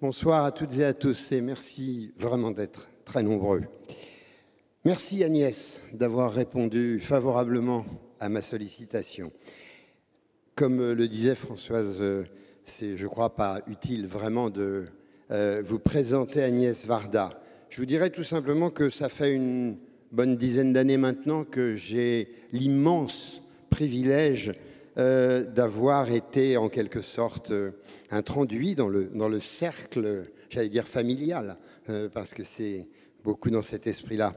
Bonsoir à toutes et à tous et merci vraiment d'être très nombreux. Merci Agnès d'avoir répondu favorablement à ma sollicitation. Comme le disait Françoise, c'est, je crois, pas utile vraiment de vous présenter Agnès Varda. Je vous dirais tout simplement que ça fait une bonne dizaine d'années maintenant que j'ai l'immense privilège d'avoir été en quelque sorte introduit dans le cercle, j'allais dire familial, parce que c'est beaucoup dans cet esprit-là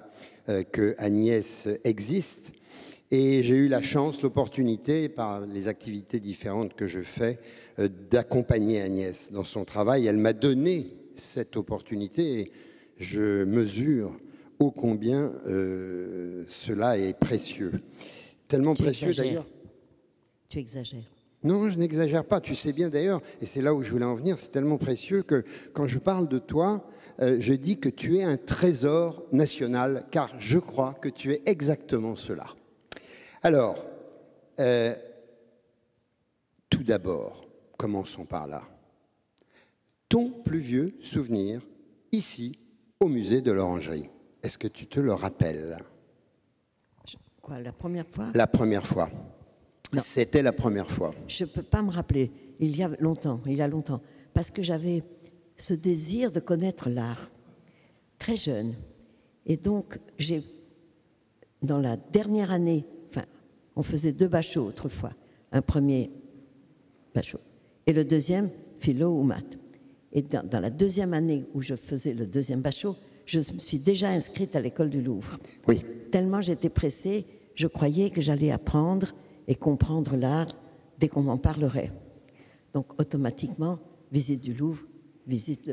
que Agnès existe. Et j'ai eu la chance, l'opportunité, par les activités différentes que je fais, d'accompagner Agnès dans son travail. Elle m'a donné cette opportunité et je mesure ô combien cela est précieux. Tellement précieux d'ailleurs. Tu exagères. Non, je n'exagère pas. Tu sais bien d'ailleurs, et c'est là où je voulais en venir, c'est tellement précieux que quand je parle de toi, je dis que tu es un trésor national, car je crois que tu es exactement cela. Alors, tout d'abord, commençons par là. Ton plus vieux souvenir, ici, au musée de l'Orangerie, est-ce que tu te le rappelles? Quoi, la première fois? La première fois. C'était la première fois. Je ne peux pas me rappeler. Il y a longtemps, parce que j'avais ce désir de connaître l'art, très jeune. Et donc, dans la dernière année, on faisait 2 bachots autrefois. Un premier bachot et le deuxième, philo ou maths. Et dans la deuxième année où je faisais le deuxième bachot, je me suis déjà inscrite à l'école du Louvre. Oui. Tellement j'étais pressée, je croyais que j'allais apprendre et comprendre l'art dès qu'on m'en parlerait. Donc automatiquement, visite du Louvre, visite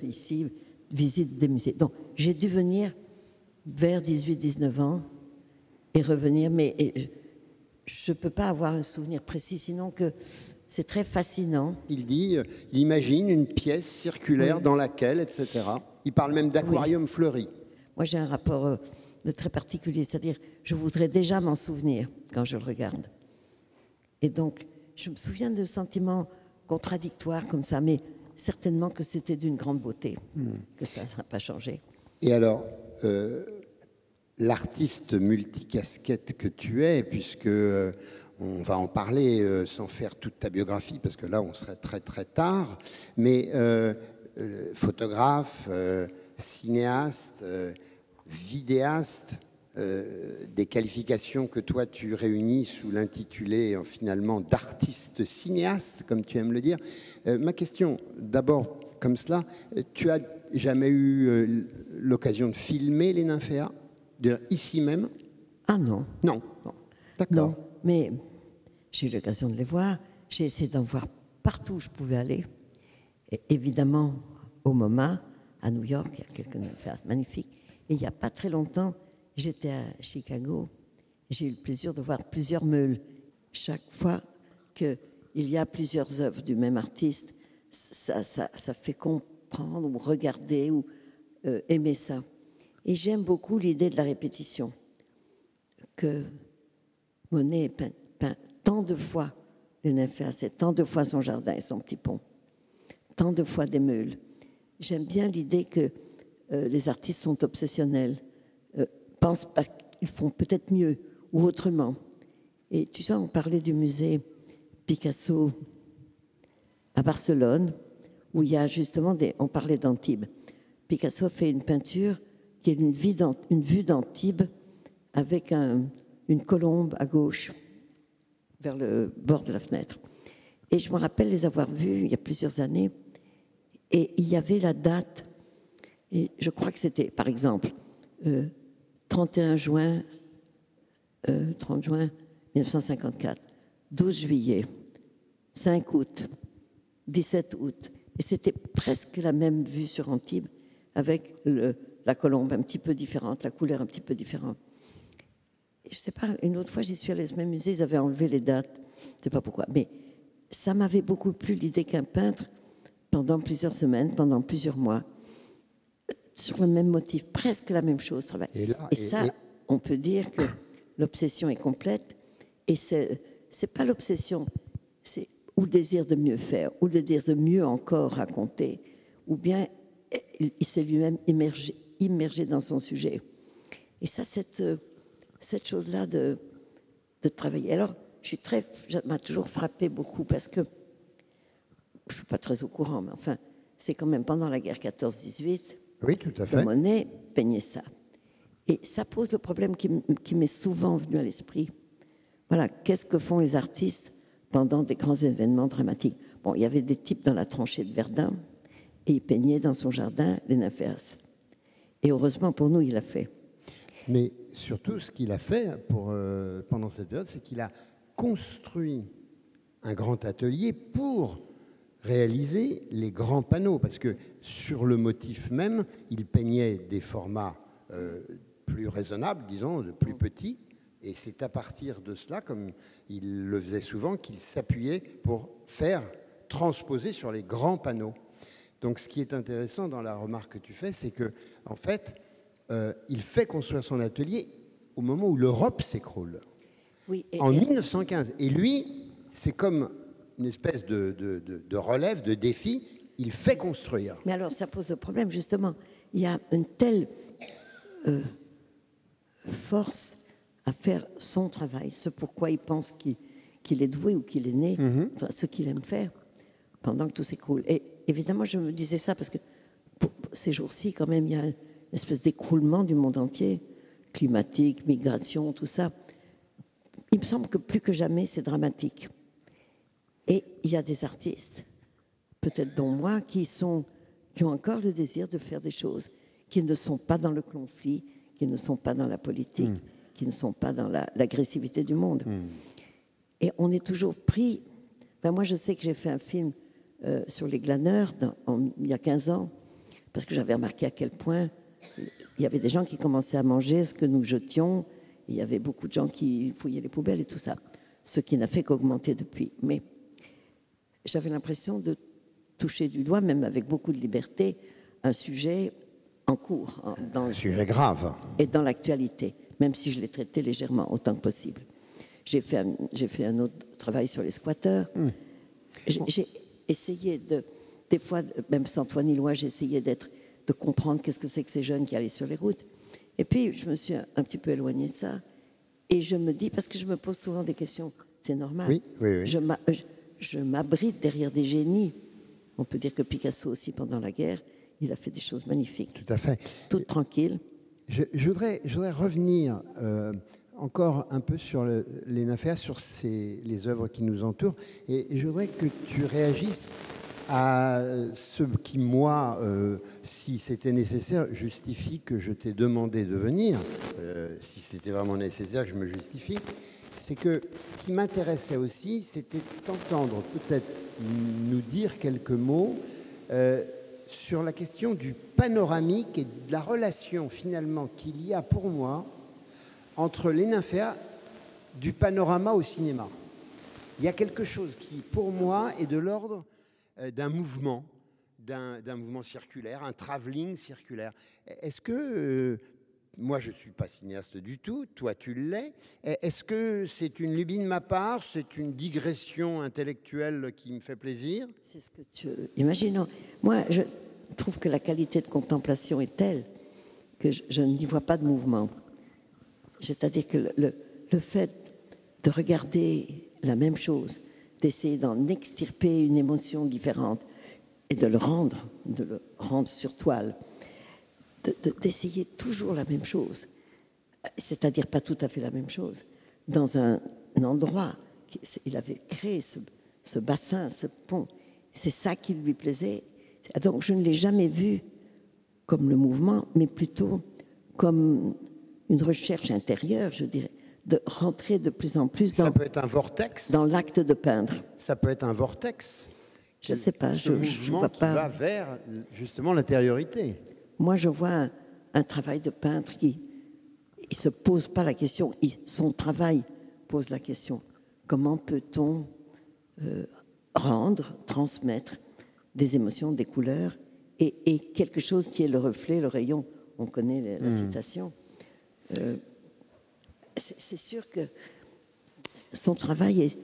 ici, visite des musées. Donc j'ai dû venir vers 18-19 ans et revenir, mais je ne peux pas avoir un souvenir précis, sinon que c'est très fascinant. Il imagine une pièce circulaire dans laquelle, etc. Il parle même d'aquarium fleuri. Moi, j'ai un rapport de très particulier, c'est-à-dire je voudrais déjà m'en souvenir quand je le regarde. Et donc, je me souviens de sentiments contradictoires comme ça, mais certainement que c'était d'une grande beauté, que ça ne sera pas changé. Et alors, l'artiste multicasquette que tu es, puisque on va en parler sans faire toute ta biographie, parce que là, on serait très très tard, mais photographe, cinéaste, vidéaste, des qualifications que toi tu réunis sous l'intitulé finalement d'artiste cinéaste, comme tu aimes le dire. Ma question, d'abord comme cela, tu as jamais eu l'occasion de filmer les nymphéas, ici même? Ah non. Non. D'accord. Non, mais j'ai eu l'occasion de les voir. J'ai essayé d'en voir partout où je pouvais aller. Et évidemment, au MoMA, à New York, il y a quelques nymphéas magnifiques. Et il n'y a pas très longtemps, j'étais à Chicago. J'ai eu le plaisir de voir plusieurs meules. Chaque fois qu'il y a plusieurs œuvres du même artiste, ça fait comprendre ou regarder ou aimer ça. Et j'aime beaucoup l'idée de la répétition. Que Monet peint tant de fois le nymphéas, c'est tant de fois son jardin et son petit pont, tant de fois des meules. J'aime bien l'idée que les artistes sont obsessionnels, pensent parce qu'ils font peut-être mieux ou autrement. Et tu sais, on parlait du musée Picasso à Barcelone, où il y a justement on parlait d'Antibes. Picasso fait une peinture qui est une vue d'Antibes avec une colombe à gauche, vers le bord de la fenêtre. Et je me rappelle les avoir vus il y a plusieurs années, et il y avait la date, et je crois que c'était, par exemple, 30 juin 1954, 12 juillet, 5 août, 17 août, et c'était presque la même vue sur Antibes, avec la colombe un petit peu différente, la couleur un petit peu différente. Je ne sais pas, une autre fois, j'y suis allée à ce même musée, ils avaient enlevé les dates, je ne sais pas pourquoi. Mais ça m'avait beaucoup plu, l'idée qu'un peintre, pendant plusieurs semaines, pendant plusieurs mois, sur le même motif, presque la même chose, travaille. Et ça, on peut dire que l'obsession est complète, et c'est pas l'obsession, c'est ou le désir de mieux faire, ou le désir de mieux encore raconter, ou bien il s'est lui-même immergé dans son sujet. Et ça, cette chose-là de travailler. Alors, ça m'a toujours frappé beaucoup parce que je ne suis pas très au courant, mais enfin, c'est quand même pendant la guerre 14-18. Oui, tout à fait. Monet peignait ça. Et ça pose le problème qui m'est souvent venu à l'esprit. Voilà, qu'est-ce que font les artistes pendant des grands événements dramatiques? Bon, il y avait des types dans la tranchée de Verdun et il peignait dans son jardin les nymphéas. Et heureusement pour nous, il l'a fait. Mais surtout, ce qu'il a fait pendant cette période, c'est qu'il a construit un grand atelier pour réaliser les grands panneaux. Parce que sur le motif même, il peignait des formats plus raisonnables, disons, de plus petits. Et c'est à partir de cela, comme il le faisait souvent, qu'il s'appuyait pour faire transposer sur les grands panneaux. Donc ce qui est intéressant dans la remarque que tu fais, c'est que en fait, il fait construire son atelier au moment où l'Europe s'écroule. Oui, en 1915. Et lui, c'est comme une espèce de relève, de défi. Il fait construire. Mais alors, ça pose le problème, justement. Il y a une telle force à faire son travail, ce pourquoi il pense qu'il est doué ou qu'il est né, ce qu'il aime faire, pendant que tout s'écroule. Et évidemment, je me disais ça parce que ces jours-ci, quand même, il y a une espèce d'écroulement du monde entier, climatique, migration, tout ça. Il me semble que plus que jamais, c'est dramatique. Et il y a des artistes, peut-être dont moi, qui ont encore le désir de faire des choses, qui ne sont pas dans le conflit, qui ne sont pas dans la politique, qui ne sont pas dans l'agressivité du monde. Et on est toujours pris... Ben moi, je sais que j'ai fait un film sur les glaneurs il y a 15 ans, parce que j'avais remarqué à quel point il y avait des gens qui commençaient à manger ce que nous jetions, et il y avait beaucoup de gens qui fouillaient les poubelles et tout ça, ce qui n'a fait qu'augmenter depuis. Mais j'avais l'impression de toucher du doigt, même avec beaucoup de liberté, un sujet en cours. Un sujet grave. Et dans l'actualité, même si je l'ai traité légèrement, autant que possible. J'ai fait un autre travail sur les squatteurs. J'ai essayé des fois, même sans toi ni loi, j'ai essayé de comprendre qu'est-ce que c'est que ces jeunes qui allaient sur les routes. Et puis, je me suis un petit peu éloignée de ça. Et je me dis, parce que je me pose souvent des questions, c'est normal. Oui, oui, oui. Je m'abrite derrière des génies. On peut dire que Picasso aussi, pendant la guerre, il a fait des choses magnifiques. Tout à fait. Toutes tranquilles. Je voudrais revenir encore un peu sur les nymphéas, sur les œuvres qui nous entourent. Et je voudrais que tu réagisses à ce qui, moi, si c'était nécessaire, justifie que je t'ai demandé de venir. Si c'était vraiment nécessaire, que je me justifie. C'est que ce qui m'intéressait aussi, c'était d'entendre peut-être nous dire quelques mots sur la question du panoramique et de la relation finalement qu'il y a pour moi entre les nymphéas du panorama au cinéma. Il y a quelque chose qui, pour moi, est de l'ordre d'un mouvement circulaire, un travelling circulaire. Est-ce que... moi, je ne suis pas cinéaste du tout, toi, tu l'es. Est-ce que c'est une lubie de ma part? C'est une digression intellectuelle qui me fait plaisir? C'est ce que tu imagines. Moi, je trouve que la qualité de contemplation est telle que je n'y vois pas de mouvement. C'est-à-dire que le fait de regarder la même chose, d'essayer d'en extirper une émotion différente et de le rendre sur toile, d'essayer toujours la même chose, c'est-à-dire pas tout à fait la même chose, dans un endroit, il avait créé ce bassin, ce pont, c'est ça qui lui plaisait. Donc je ne l'ai jamais vu comme le mouvement, mais plutôt comme une recherche intérieure, je dirais, de rentrer de plus en plus ça peut être un vortex, dans l'acte de peindre. Ça peut être un vortex. Je ne sais pas, je vois qui pas. Va vers justement l'intériorité. Moi, je vois un travail de peintre qui ne se pose pas la question, son travail pose la question. Comment peut-on rendre, transmettre des émotions, des couleurs et quelque chose qui est le reflet, le rayon, on connaît la citation. C'est sûr que son travail est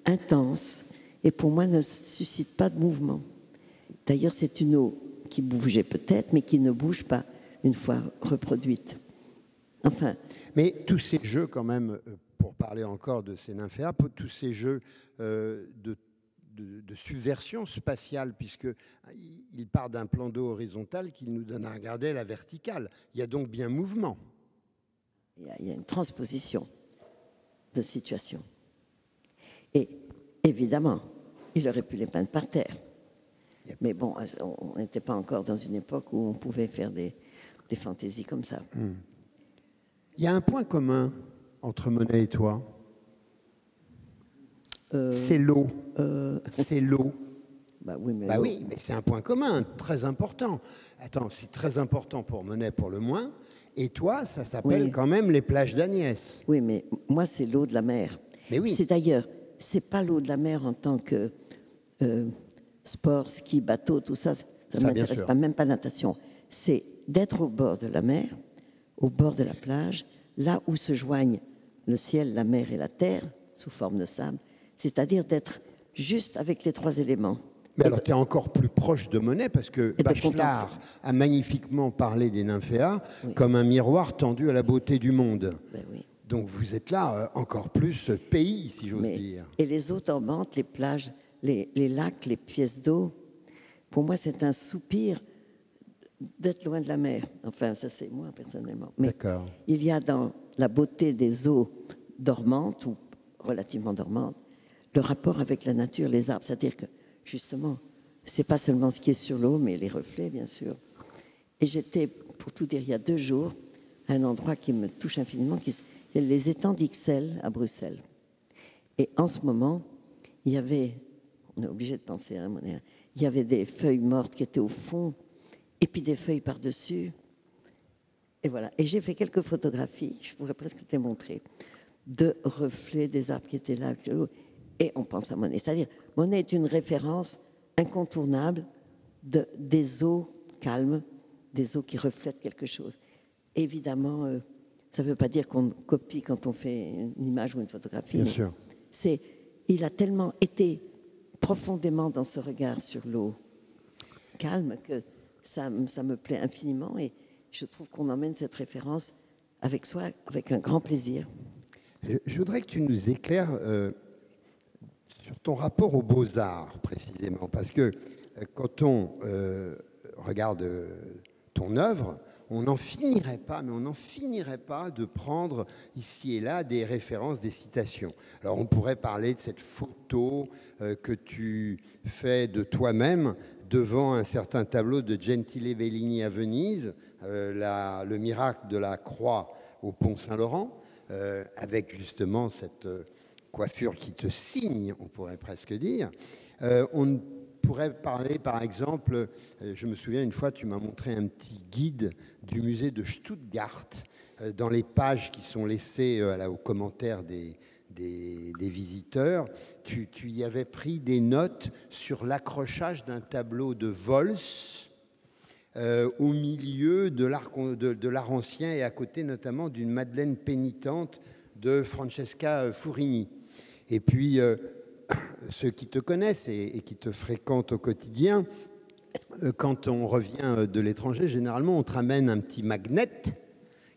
intense et pour moi ne suscite pas de mouvement. D'ailleurs, c'est une eau qui bougeait peut-être, mais qui ne bouge pas une fois reproduite. Enfin. Mais tous ces jeux, quand même, pour parler encore de ces nymphéas, tous ces jeux de subversion spatiale, puisqu'il part d'un plan d'eau horizontal qui nous donne à regarder à la verticale. Il y a donc bien mouvement. Il y a une transposition de situation. Et évidemment, il aurait pu les peindre par terre. Yep. Mais bon, on n'était pas encore dans une époque où on pouvait faire des fantaisies comme ça. Il y a un point commun entre Monet et toi. C'est l'eau. C'est l'eau. Oui, mais c'est un point commun, très important. Attends, c'est très important pour Monet, pour le moins. Et toi, ça s'appelle quand même les plages d'Agnès. Oui, mais moi, c'est l'eau de la mer. Mais oui. C'est d'ailleurs, c'est pas l'eau de la mer en tant que sport, ski, bateau, tout ça. Ça ne m'intéresse pas, même pas natation. C'est d'être au bord de la mer, au bord de la plage, là où se joignent le ciel, la mer et la terre, sous forme de sable. C'est-à-dire d'être juste avec les trois éléments. Mais alors, tu es encore plus proche de Monet, parce que Bachelard a magnifiquement parlé des nymphéas comme un miroir tendu à la beauté du monde. Oui. Donc, vous êtes là encore plus pays, si j'ose dire. Et les eaux dormantes, les plages, les lacs, les pièces d'eau, pour moi, c'est un soupir d'être loin de la mer. Enfin, ça, c'est moi, personnellement. Mais il y a dans la beauté des eaux dormantes, ou relativement dormantes, le rapport avec la nature, les arbres. C'est-à-dire que, justement, c'est pas seulement ce qui est sur l'eau, mais les reflets, bien sûr. Et j'étais, pour tout dire, il y a 2 jours, à un endroit qui me touche infiniment, il y a les étangs d'Ixelles à Bruxelles. Et en ce moment, il y avait, on est obligé de penser à Monet, il y avait des feuilles mortes qui étaient au fond, et puis des feuilles par-dessus. Et voilà. Et j'ai fait quelques photographies, je pourrais presque te les montrer, de reflets des arbres qui étaient là. Et on pense à Monet. C'est-à-dire, Monet est une référence incontournable des eaux calmes, des eaux qui reflètent quelque chose. Évidemment, ça ne veut pas dire qu'on copie quand on fait une image ou une photographie. Bien sûr. Il a tellement été profondément dans ce regard sur l'eau calme que ça me plaît infiniment et je trouve qu'on emmène cette référence avec soi avec un grand plaisir. Je voudrais que tu nous éclaires sur ton rapport aux beaux-arts, précisément, parce que quand on regarde ton œuvre, on n'en finirait pas, de prendre ici et là des références, des citations. Alors on pourrait parler de cette photo que tu fais de toi-même devant un certain tableau de Gentile Bellini à Venise, le miracle de la croix au pont Saint-Laurent, avec justement cette coiffure qui te signe, on pourrait presque dire. On pourrait parler, par exemple, je me souviens une fois, tu m'as montré un petit guide du musée de Stuttgart, dans les pages qui sont laissées aux commentaires des visiteurs, tu y avais pris des notes sur l'accrochage d'un tableau de Vols au milieu de l'art ancien et à côté notamment d'une Madeleine pénitente de Francesca Furini. Et puis, ceux qui te connaissent et qui te fréquentent au quotidien, quand on revient de l'étranger, généralement, on te ramène un petit magnet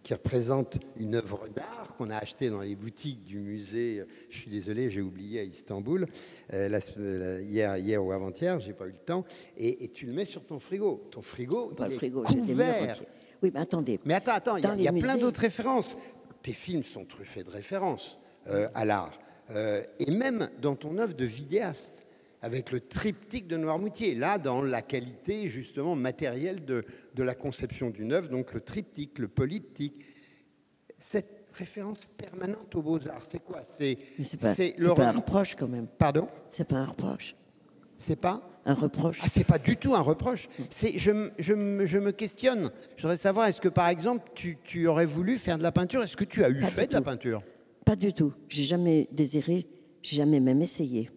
qui représente une œuvre d'art qu'on a achetée dans les boutiques du musée. Je suis désolé, j'ai oublié à Istanbul, hier ou avant-hier, j'ai pas eu le temps. Et tu le mets sur ton frigo. Ton frigo, il est couvert. Oui, mais attendez. Mais attends, il y a plein d'autres références. Tes films sont truffés de références à l'art. Et même dans ton œuvre de vidéaste, avec le triptyque de Noirmoutier, là, dans la qualité, justement, matérielle de la conception d'une œuvre, donc le triptyque, le polyptyque, cette référence permanente aux Beaux-Arts, c'est quoi? C'est pas un reproche, quand même. Pardon? C'est pas un reproche. C'est pas un reproche? C'est pas du tout un reproche. Je me questionne. Je voudrais savoir, est-ce que, par exemple, tu aurais voulu faire de la peinture? Est-ce que tu as fait de la peinture? Pas du tout. J'ai jamais désiré, j'ai jamais même essayé.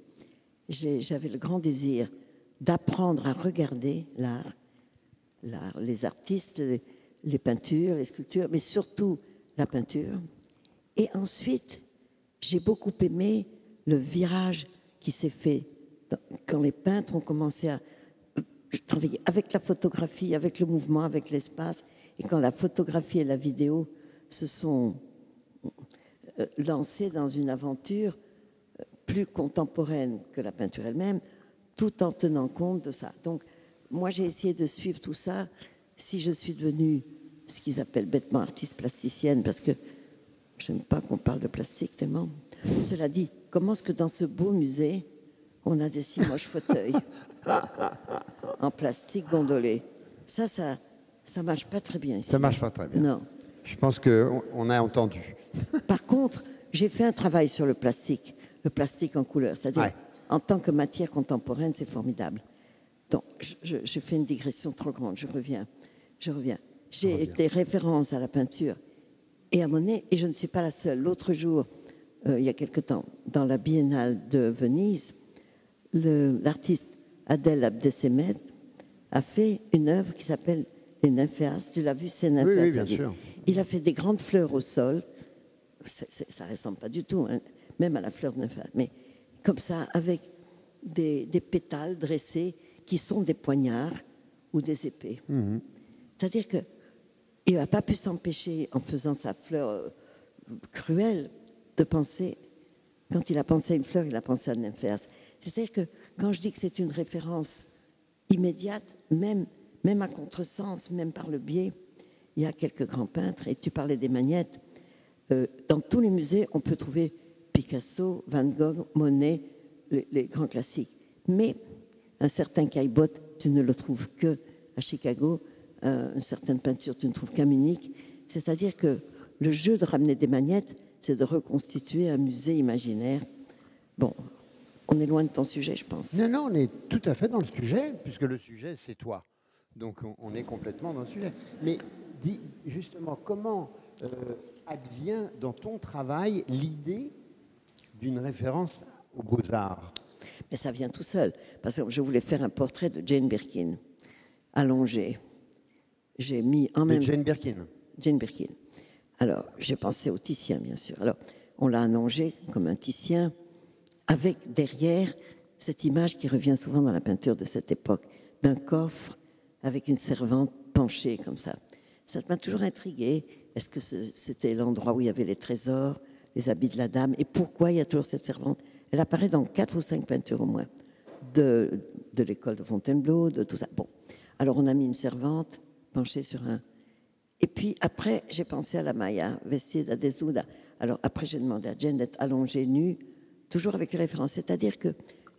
J'avais le grand désir d'apprendre à regarder l'art, les artistes, les peintures, les sculptures, mais surtout la peinture. Et ensuite, j'ai beaucoup aimé le virage qui s'est fait quand les peintres ont commencé à travailler avec la photographie, avec le mouvement, avec l'espace. Et quand la photographie et la vidéo se sont lancées dans une aventure plus contemporaine que la peinture elle-même, tout en tenant compte de ça. Donc, moi, j'ai essayé de suivre tout ça. Si je suis devenue ce qu'ils appellent bêtement artiste plasticienne, parce que je n'aime pas qu'on parle de plastique tellement. Cela dit, comment est-ce que dans ce beau musée, on a des si moches fauteuils en plastique gondolé? Ça marche pas très bien ici. Ça marche pas très bien. Non. Je pense qu'on a entendu. Par contre, j'ai fait un travail sur le plastique en couleur. C'est-à-dire, Ouais. en tant que matière contemporaine, c'est formidable. Donc, je fais une digression trop grande. Je reviens. J'ai des références à la peinture et à Monet, et je ne suis pas la seule. L'autre jour, il y a quelque temps, dans la Biennale de Venise, l'artiste Adel Abdesemed a fait une œuvre qui s'appelle Les Nymphéas. Tu l'as vu, c'est Nymphéas. Oui, bien sûr. Il a fait des grandes fleurs au sol. Ça ne ressemble pas du tout, hein, même à la fleur de Nymphéas. Mais comme ça, avec des pétales dressés qui sont des poignards ou des épées. C'est-à-dire qu'il n'a pas pu s'empêcher, en faisant sa fleur cruelle, de penser, quand il a pensé à une fleur, il a pensé à Nymphéas. C'est-à-dire que quand je dis que c'est une référence immédiate, même à contresens, même par le biais, il y a quelques grands peintres, et tu parlais des magnettes, dans tous les musées, on peut trouver Picasso, Van Gogh, Monet, les grands classiques. Mais un certain Caillebotte, tu ne le trouves que à Chicago, une certaine peinture, tu ne trouves qu'à Munich. C'est-à-dire que le jeu de ramener des magnettes, c'est de reconstituer un musée imaginaire. Bon, on est loin de ton sujet, je pense. Non, on est tout à fait dans le sujet, puisque le sujet, c'est toi. Donc, on est complètement dans le sujet. Mais dis justement, comment advient dans ton travail l'idée d'une référence aux Beaux-Arts? Mais ça vient tout seul. Parce que je voulais faire un portrait de Jane Birkin, allongé. J'ai mis en même... Jane Birkin. Jane Birkin. Alors, j'ai pensé au Titien, bien sûr. Alors, on l'a allongé comme un Titien, avec derrière cette image qui revient souvent dans la peinture de cette époque, d'un coffre avec une servante penchée comme ça. Ça m'a toujours intriguée. Est-ce que c'était l'endroit où il y avait les trésors, les habits de la dame? Et pourquoi il y a toujours cette servante? Elle apparaît dans 4 ou 5 peintures au moins, de l'école de Fontainebleau, de tout ça. Bon, alors on a mis une servante penchée sur un... Et puis après, j'ai pensé à la Maya, vestida desnuda. Alors après, j'ai demandé à Jane d'être allongée nue, toujours avec les références. C'est-à-dire que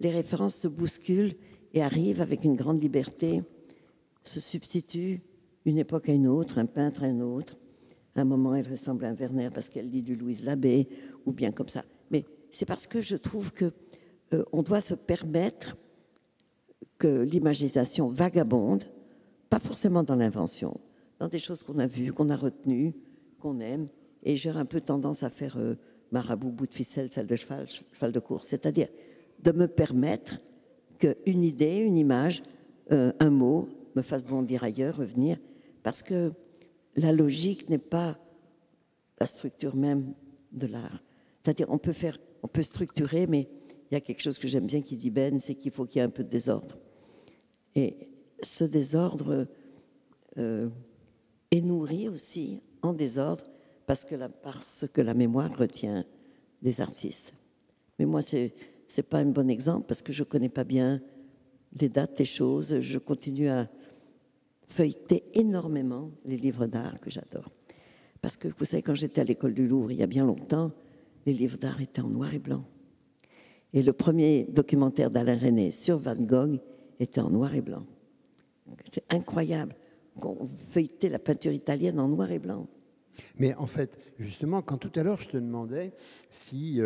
les références se bousculent et arrivent avec une grande liberté, se substituent une époque à une autre, un peintre à un autre. À un moment, elle ressemble à un Werner parce qu'elle lit du Louise Labbé, ou bien comme ça. Mais c'est parce que je trouve que on doit se permettre que l'imagination vagabonde, pas forcément dans l'invention, dans des choses qu'on a vues, qu'on a retenues, qu'on aime. Et j'ai un peu tendance à faire marabout, bout de ficelle, selle de cheval, cheval de course. C'est-à-dire de me permettre qu'une idée, une image, un mot me fasse bondir ailleurs, revenir, parce que la logique n'est pas la structure même de l'art. C'est-à-dire on peut structurer, mais il y a quelque chose que j'aime bien qui dit Ben, c'est qu'il faut qu'il y ait un peu de désordre. Et ce désordre est nourri aussi en désordre parce que la mémoire retient des artistes. Mais moi, c'est pas un bon exemple parce que je connais pas bien les dates, les choses. Je continue à feuilleter énormément les livres d'art que j'adore. Parce que, vous savez, quand j'étais à l'école du Louvre, il y a bien longtemps, les livres d'art étaient en noir et blanc. Et le premier documentaire d'Alain Resnais sur Van Gogh était en noir et blanc. C'est incroyable qu'on feuilletait la peinture italienne en noir et blanc. Mais en fait, justement, quand tout à l'heure je te demandais si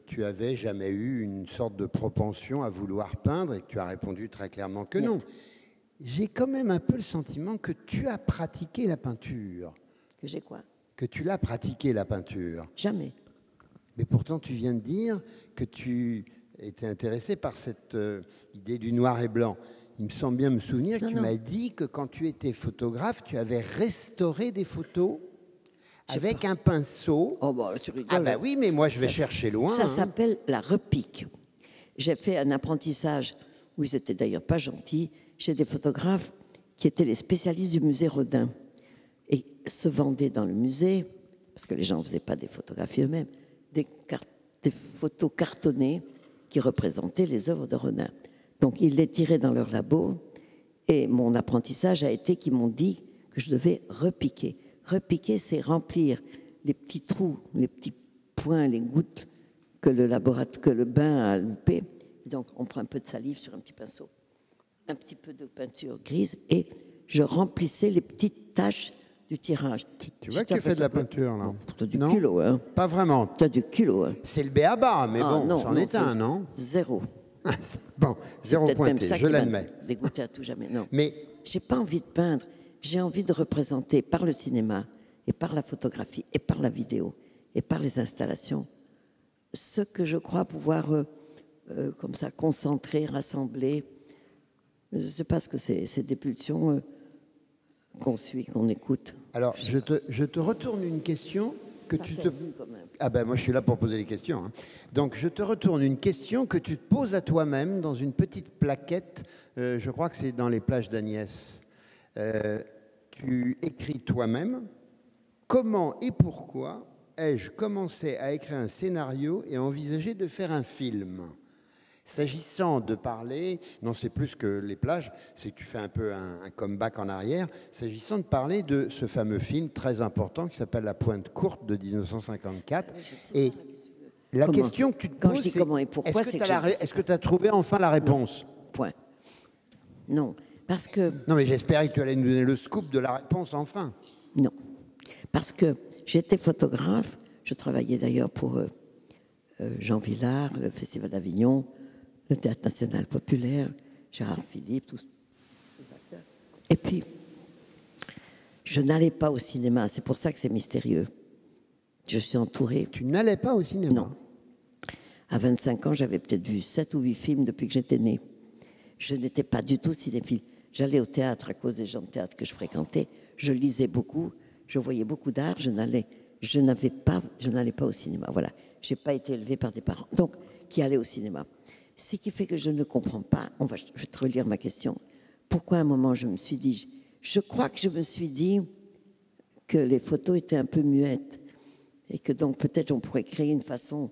tu avais jamais eu une sorte de propension à vouloir peindre et que tu as répondu très clairement que non, j'ai quand même un peu le sentiment que tu as pratiqué la peinture. Que j'ai quoi? Que tu l'as pratiqué la peinture. Jamais. Mais pourtant, tu viens de dire que tu étais intéressé par cette idée du noir et blanc. Il me semble bien me souvenir que tu m'as dit que quand tu étais photographe, tu avais restauré des photos avec un pinceau. Oh bah, tu rigoles. Ah bah oui, mais moi je vais chercher loin. Ça s'appelle la repique. J'ai fait un apprentissage où ils étaient d'ailleurs pas gentils, chez des photographes qui étaient les spécialistes du musée Rodin et se vendaient dans le musée, parce que les gens ne faisaient pas des photographies eux-mêmes, des photos cartonnées qui représentaient les œuvres de Rodin. Donc ils les tiraient dans leur labo et mon apprentissage a été qu'ils m'ont dit que je devais repiquer. Repiquer, c'est remplir les petits trous, les petits points, les gouttes que le bain a loupé. Donc on prend un peu de salive sur un petit pinceau, un petit peu de peinture grise et je remplissais les petites taches du tirage. Tu vois que tu fais de la peinture, là? Tu as du culot, hein? Pas vraiment. Tu as du culot, hein? C'est le béaba, mais bon, non, c'en est un, non? Zéro. Bon, zéro pointé, je l'admets. Dégoûté à tout jamais, non. Mais j'ai pas envie de peindre, j'ai envie de représenter par le cinéma et par la photographie et par la vidéo et par les installations ce que je crois pouvoir comme ça concentrer, rassembler. Je ne sais pas ce que c'est des pulsions qu'on suit, qu'on écoute. alors, je te retourne une question que tu te... Ah ben moi je suis là pour poser les questions. Hein. Donc je te retourne une question que tu te poses à toi-même dans une petite plaquette, je crois que c'est dans les plages d'Agnès. Tu écris toi-même « Comment et pourquoi ai-je commencé à écrire un scénario et à envisager de faire un film ?» S'agissant de parler, non c'est plus que les plages, c'est que tu fais un peu un comeback en arrière, s'agissant de parler de ce fameux film très important qui s'appelle La Pointe courte de 1954. Et la question que tu te poses, c'est est-ce que tu as trouvé enfin la réponse? Point. Non, parce que... Non mais j'espérais que tu allais nous donner le scoop de la réponse enfin. Non, parce que j'étais photographe, je travaillais d'ailleurs pour Jean Vilar, le Festival d'Avignon, le Théâtre National Populaire, Gérard Philippe, tous les acteurs. Et puis, je n'allais pas au cinéma, c'est pour ça que c'est mystérieux. Je suis entourée. Tu n'allais pas au cinéma? Non. À 25 ans, j'avais peut-être vu 7 ou 8 films depuis que j'étais née. Je n'étais pas du tout cinéphile. J'allais au théâtre à cause des gens de théâtre que je fréquentais. Je lisais beaucoup, je voyais beaucoup d'art. Je n'allais pas au cinéma. Voilà. Je n'ai pas été élevée par des parents donc qui allaient au cinéma. Ce qui fait que je ne comprends pas. Je vais te relire ma question. Pourquoi à un moment je me suis dit, je crois que je me suis dit que les photos étaient un peu muettes et que donc peut-être on pourrait créer une façon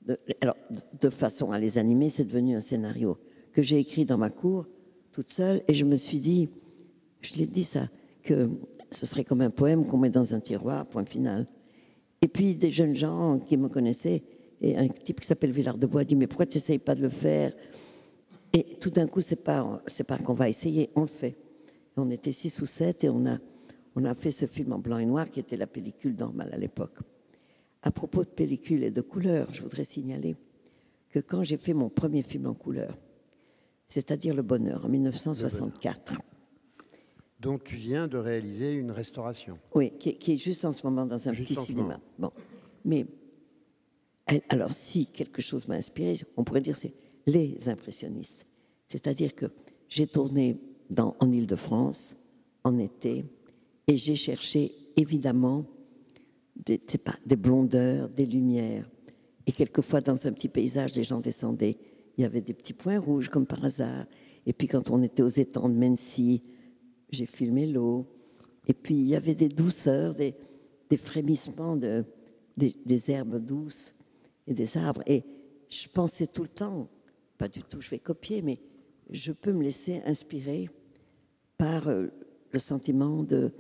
de façon à les animer. C'est devenu un scénario que j'ai écrit dans ma cour toute seule et je me suis dit, je l'ai dit ça, que ce serait comme un poème qu'on met dans un tiroir, point final. Et puis des jeunes gens qui me connaissaient, et un type qui s'appelle Villard de Bois dit « Mais pourquoi tu n'essayes pas de le faire ?» Et tout d'un coup, c'est pas qu'on va essayer, on le fait. On était 6 ou 7 et on a fait ce film en blanc et noir qui était la pellicule normale à l'époque. À propos de pellicule et de couleur, je voudrais signaler que quand j'ai fait mon premier film en couleur, c'est-à-dire Le Bonheur, en 1964... dont tu viens de réaliser une restauration. Oui, qui est juste en ce moment dans un petit cinéma. Bon. Mais, alors, si quelque chose m'a inspiré, on pourrait dire c'est les impressionnistes. C'est-à-dire que j'ai tourné en Île-de-France, en été, et j'ai cherché, évidemment, des blondeurs, des lumières. Et quelquefois, dans un petit paysage, les gens descendaient. Il y avait des petits points rouges, comme par hasard. Et puis, quand on était aux étangs de Mency, j'ai filmé l'eau. Et puis, il y avait des douceurs, des frémissements des herbes douces et des arbres. Et je pensais tout le temps, pas du tout, je vais copier, mais je peux me laisser inspirer par le sentiment de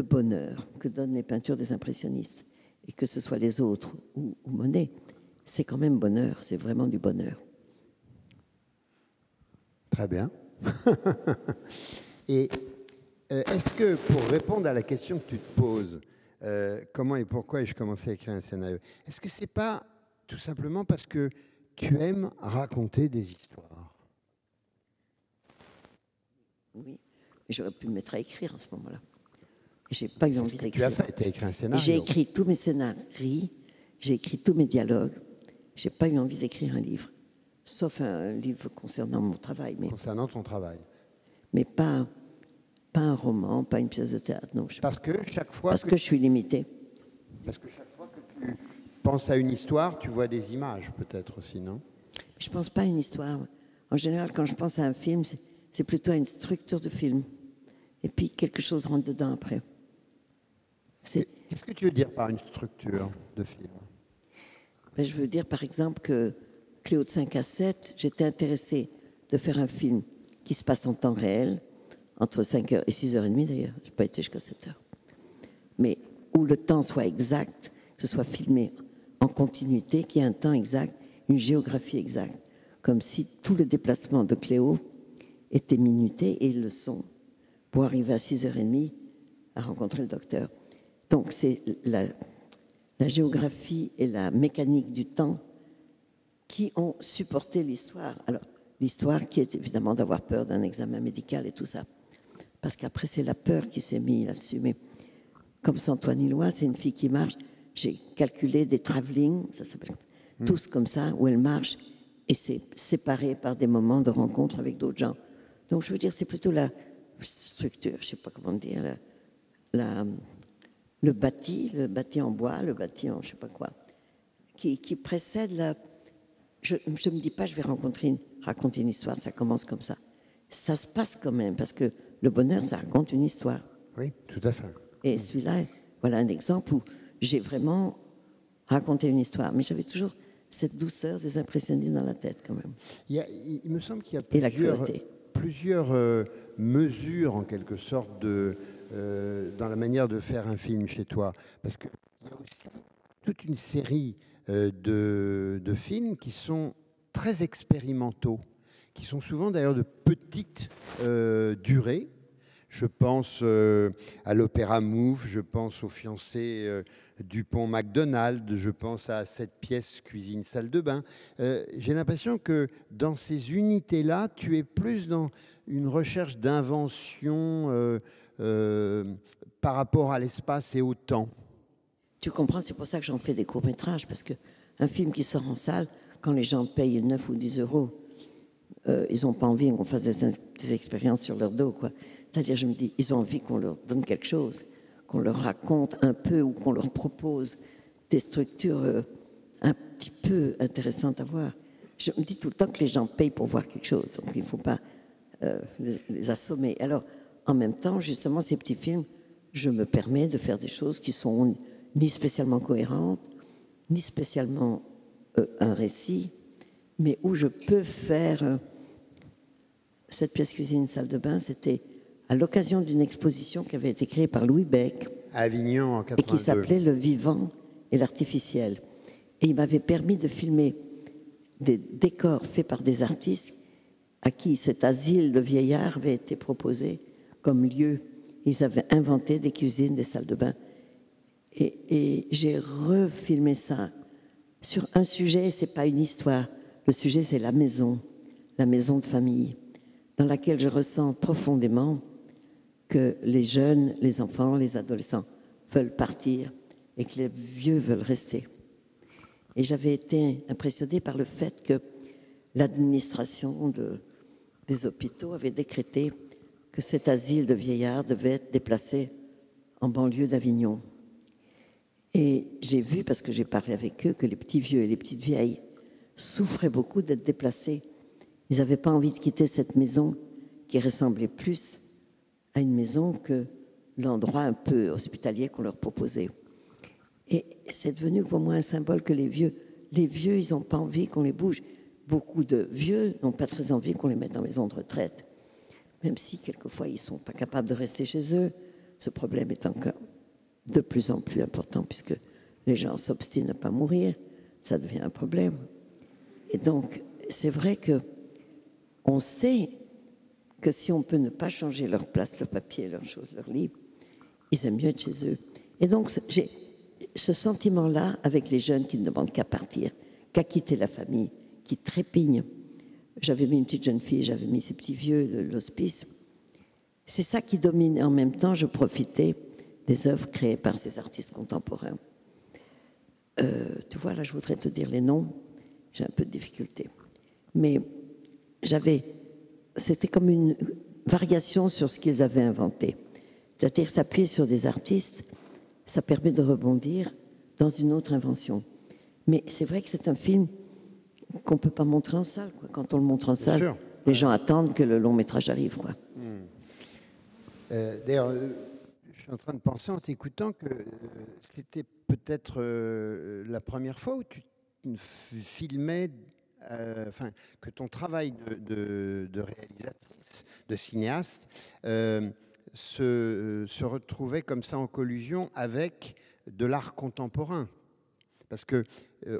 bonheur que donnent les peintures des impressionnistes. Et que ce soit les autres ou Monet, c'est quand même bonheur, c'est vraiment du bonheur. Très bien. Et est-ce que, pour répondre à la question que tu te poses, comment et pourquoi ai-je commencé à écrire un scénario, est-ce que c'est pas tout simplement parce que tu aimes raconter des histoires? Oui, mais j'aurais pu me mettre à écrire à ce moment-là. J'ai pas eu envie d'écrire. Tu as fait, tu as écrit un scénario. J'ai écrit tous mes scénarios, j'ai écrit tous mes dialogues. J'ai pas eu envie d'écrire un livre, sauf un livre concernant mon travail. Concernant ton travail. Mais pas un roman, pas une pièce de théâtre, non. Parce que chaque fois... Parce que je suis limitée. Parce que chaque fois que tu penses à une histoire, tu vois des images peut-être aussi, non? Je pense pas à une histoire. En général, quand je pense à un film, c'est plutôt à une structure de film. Et puis, quelque chose rentre dedans après. Qu'est-ce que tu veux dire par une structure de film? Ben, je veux dire, par exemple, que Cléo de 5 à 7, j'étais intéressée de faire un film qui se passe en temps réel, entre 5h et 6h30 d'ailleurs, je n'ai pas été jusqu'à 7h, mais où le temps soit exact, que ce soit filmé en continuité, qu'il y ait un temps exact, une géographie exacte, comme si tout le déplacement de Cléo était minuté, et ils le sont, pour arriver à 6h30 à rencontrer le docteur. Donc c'est la géographie et la mécanique du temps qui ont supporté l'histoire. Alors, l'histoire qui est évidemment d'avoir peur d'un examen médical et tout ça. Parce qu'après, c'est la peur qui s'est mise là-dessus. Mais comme Antoine Hillois, c'est une fille qui marche. J'ai calculé des travelling, ça s'appelle tous comme ça, où elle marche et c'est séparé par des moments de rencontre avec d'autres gens. Donc, je veux dire, c'est plutôt la structure, je ne sais pas comment dire, le bâti en bois, le bâti en je ne sais pas quoi, qui précède la... Je ne me dis pas, je vais raconter une histoire, ça commence comme ça. Ça se passe quand même, parce que le bonheur, ça raconte une histoire. Oui, tout à fait. Et celui-là, voilà un exemple où j'ai vraiment raconté une histoire. Mais j'avais toujours cette douceur des impressionnistes dans la tête, quand même. Il me semble qu'il y a Et la plusieurs mesures, en quelque sorte, dans la manière de faire un film chez toi. Parce qu'il y a aussi toute une série de films qui sont très expérimentaux, qui sont souvent d'ailleurs de petite durée. Je pense à l'Opéra Mouffe, je pense aux fiancés Dupont-McDonald, je pense à cette pièce cuisine-salle de bain. J'ai l'impression que dans ces unités-là, tu es plus dans une recherche d'invention par rapport à l'espace et au temps. Tu comprends, c'est pour ça que j'en fais des courts-métrages, parce qu'un film qui sort en salle, quand les gens payent 9 ou 10 euros, ils n'ont pas envie qu'on fasse des expériences sur leur dos, quoi. C'est-à-dire, je me dis, ils ont envie qu'on leur donne quelque chose, qu'on leur raconte un peu ou qu'on leur propose des structures un petit peu intéressantes à voir. Je me dis tout le temps que les gens payent pour voir quelque chose, donc il ne faut pas les assommer. Alors, en même temps, justement, ces petits films, je me permets de faire des choses qui sont ni spécialement cohérentes, ni spécialement un récit, mais où je peux faire... cette pièce cuisine, salle de bain, c'était à l'occasion d'une exposition qui avait été créée par Louis Beck. À Avignon, en 82. Et qui s'appelait Le vivant et l'artificiel. Et il m'avait permis de filmer des décors faits par des artistes à qui cet asile de vieillards avait été proposé comme lieu. Ils avaient inventé des cuisines, des salles de bain. Et j'ai refilmé ça sur un sujet, c'est pas une histoire. Le sujet, c'est la maison de famille, dans laquelle je ressens profondément que les jeunes, les enfants, les adolescents veulent partir et que les vieux veulent rester. Et j'avais été impressionnée par le fait que l'administration des hôpitaux avait décrété que cet asile de vieillards devait être déplacé en banlieue d'Avignon. Et j'ai vu, parce que j'ai parlé avec eux, que les petits vieux et les petites vieilles souffraient beaucoup d'être déplacés. Ils n'avaient pas envie de quitter cette maison qui ressemblait plus à une maison que l'endroit un peu hospitalier qu'on leur proposait. Et c'est devenu pour moi un symbole que les vieux, ils n'ont pas envie qu'on les bouge. Beaucoup de vieux n'ont pas très envie qu'on les mette en maison de retraite, même si quelquefois ils ne sont pas capables de rester chez eux. Ce problème est encore de plus en plus important puisque les gens s'obstinent à ne pas mourir. Ça devient un problème. Et donc, c'est vrai que on sait que si on peut ne pas changer leur place, leur papier, leurs choses, leurs livres, ils aiment mieux être chez eux. Et donc, j'ai ce sentiment-là avec les jeunes qui ne demandent qu'à partir, qu'à quitter la famille, qui trépignent. J'avais mis une petite jeune fille, j'avais mis ces petits vieux de l'hospice. C'est ça qui domine. En même temps, je profitais des œuvres créées par ces artistes contemporains. Tu vois, là, je voudrais te dire les noms. J'ai un peu de difficulté. Mais c'était comme une variation sur ce qu'ils avaient inventé. C'est-à-dire s'appuyer sur des artistes, ça permet de rebondir dans une autre invention. Mais c'est vrai que c'est un film qu'on ne peut pas montrer en salle, quoi. Quand on le montre en salle, sûr. les gens attendent que le long métrage arrive, quoi. D'ailleurs, je suis en train de penser en t'écoutant que c'était peut-être la première fois où tu filmais, enfin, que ton travail de réalisatrice, de cinéaste, se retrouvait comme ça en collusion avec de l'art contemporain. Parce que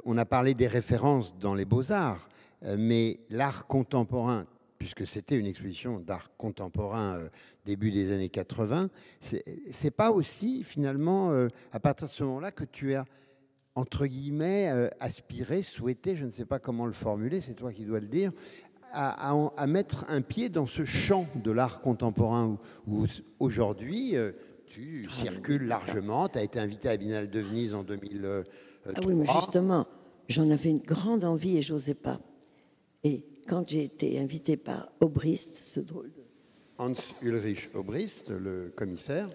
on a parlé des références dans les beaux-arts, mais l'art contemporain, puisque c'était une exposition d'art contemporain début des années 80, c'est pas aussi finalement à partir de ce moment-là que tu as entre guillemets aspiré, souhaité, je ne sais pas comment le formuler, c'est toi qui dois le dire, à mettre un pied dans ce champ de l'art contemporain où aujourd'hui tu circules largement. Tu as été invité à la Biennale de Venise en 2003. Ah oui, mais justement, j'en avais une grande envie et j'osais pas. Et quand j'ai été invitée par Obrist, ce drôle de... Hans-Ulrich Obrist, le commissaire.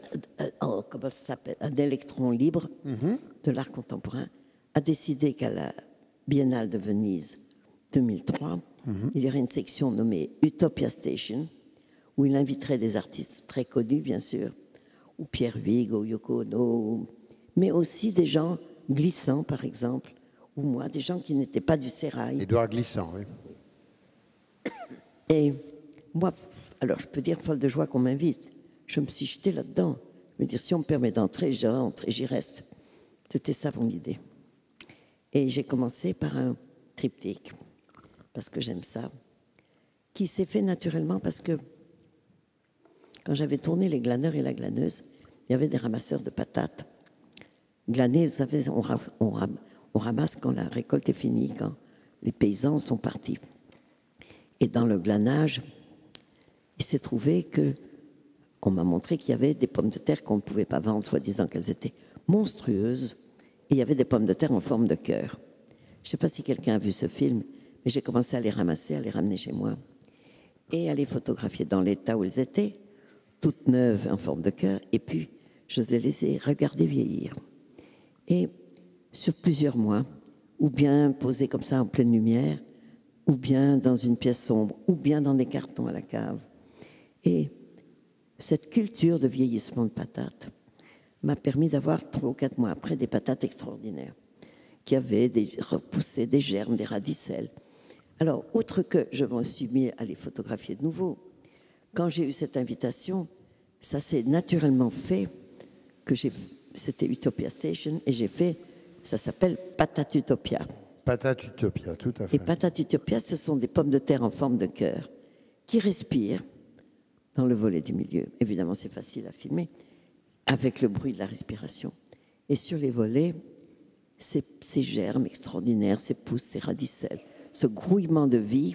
Comment ça s'appelle? Un électron libre de l'art contemporain, a décidé qu'à la Biennale de Venise 2003, il y aurait une section nommée Utopia Station, où il inviterait des artistes très connus, bien sûr, ou Pierre Huyghe, ou Yoko Ono, mais aussi des gens glissants, par exemple, ou moi, des gens qui n'étaient pas du sérail. Édouard Glissant, oui. Et moi, alors je peux dire folle de joie qu'on m'invite. Je me suis jetée là-dedans. Je me dis, si on me permet d'entrer, je rentre et j'y reste. C'était ça mon idée. Et j'ai commencé par un triptyque, parce que j'aime ça, qui s'est fait naturellement parce que quand j'avais tourné Les Glaneurs et la glaneuse, il y avait des ramasseurs de patates. Glaner, vous savez, on ramasse quand la récolte est finie, quand les paysans sont partis. Et dans le glanage, il s'est trouvé que on m'a montré qu'il y avait des pommes de terre qu'on ne pouvait pas vendre, soi-disant qu'elles étaient monstrueuses. Et il y avait des pommes de terre en forme de cœur. Je ne sais pas si quelqu'un a vu ce film, mais j'ai commencé à les ramasser, à les ramener chez moi et à les photographier dans l'état où elles étaient, toutes neuves en forme de cœur. Et puis, je les ai regardées vieillir. Et sur plusieurs mois, ou bien posées comme ça en pleine lumière, ou bien dans une pièce sombre, ou bien dans des cartons à la cave. Et cette culture de vieillissement de patates m'a permis d'avoir 3 ou 4 mois après des patates extraordinaires, qui avaient repoussé des germes, des radicelles. Alors, outre que je me suis mis à les photographier de nouveau, quand j'ai eu cette invitation, ça s'est naturellement fait que c'était Utopia Station et j'ai fait, ça s'appelle Patate Utopia. Patate Utopia, tout à fait. Et Patate Utopia, ce sont des pommes de terre en forme de cœur qui respirent dans le volet du milieu. Évidemment, c'est facile à filmer avec le bruit de la respiration. Et sur les volets, ces germes extraordinaires, ces pousses, ces radicelles, ce grouillement de vie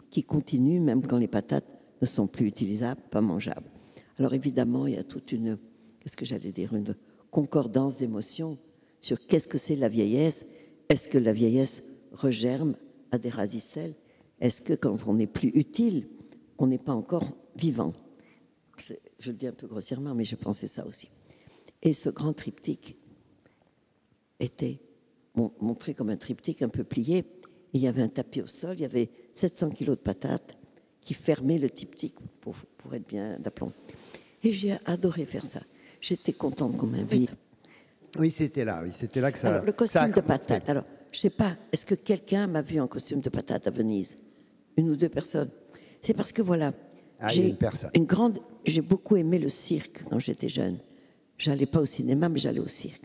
qui continue même quand les patates ne sont plus utilisables, pas mangeables. Alors évidemment, il y a toute une, qu'est-ce que j'allais dire, une concordance d'émotions sur qu'est-ce que c'est la vieillesse. Est-ce que la vieillesse regerme à des radicelles? Est-ce que quand on n'est plus utile, on n'est pas encore vivant? Je le dis un peu grossièrement, mais je pensais ça aussi. Et ce grand triptyque était montré comme un triptyque un peu plié. Et il y avait un tapis au sol, il y avait 700 kilos de patates qui fermaient le triptyque pour être bien d'aplomb. Et j'ai adoré faire ça. J'étais contente qu'on m'invite. Oui, c'était là que ça... Alors, le costume de patate. Alors, je ne sais pas, est-ce que quelqu'un m'a vu en costume de patate à Venise? 1 ou 2 personnes. C'est parce que voilà, j'ai beaucoup aimé le cirque quand j'étais jeune. J'allais pas au cinéma, mais j'allais au cirque.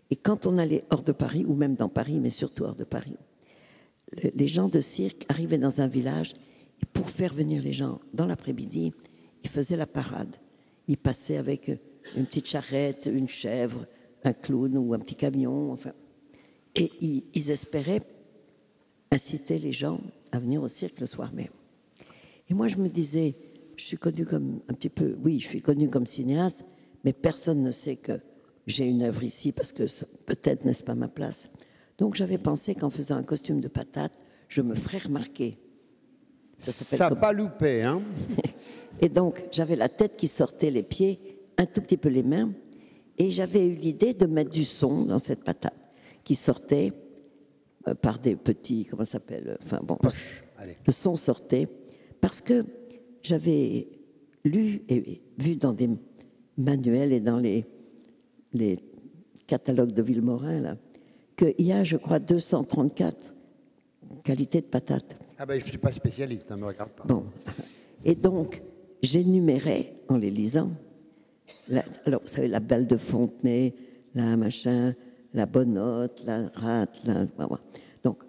Et quand on allait hors de Paris, ou même dans Paris, mais surtout hors de Paris, les gens de cirque arrivaient dans un village et pour faire venir les gens dans l'après-midi, ils faisaient la parade. Ils passaient avec une petite charrette, une chèvre, un clown ou un petit camion, enfin. Et ils espéraient inciter les gens à venir au cirque le soir même. Et moi, je me disais, je suis connue comme un petit peu, oui, je suis connue comme cinéaste, mais personne ne sait que j'ai une œuvre ici parce que peut-être n'est-ce pas ma place. Donc j'avais pensé qu'en faisant un costume de patate, je me ferais remarquer. Ça n'a pas loupé, hein? Et donc j'avais la tête qui sortait, les pieds, un tout petit peu les mains, et j'avais eu l'idée de mettre du son dans cette patate qui sortait par des petits, comment ça s'appelle, enfin bon, Poche. Allez. le son sortait, parce que j'avais lu et vu dans des manuels et dans les catalogues de Villemorin, là, qu'il y a, je crois, 234 qualités de patates. Ah ben, je ne suis pas spécialiste, ne me regarde pas. Bon. Et donc, j'énumérais, en les lisant, alors, vous savez, la balle de Fontenay, la machin, la bonnotte, la rate, voilà. Donc,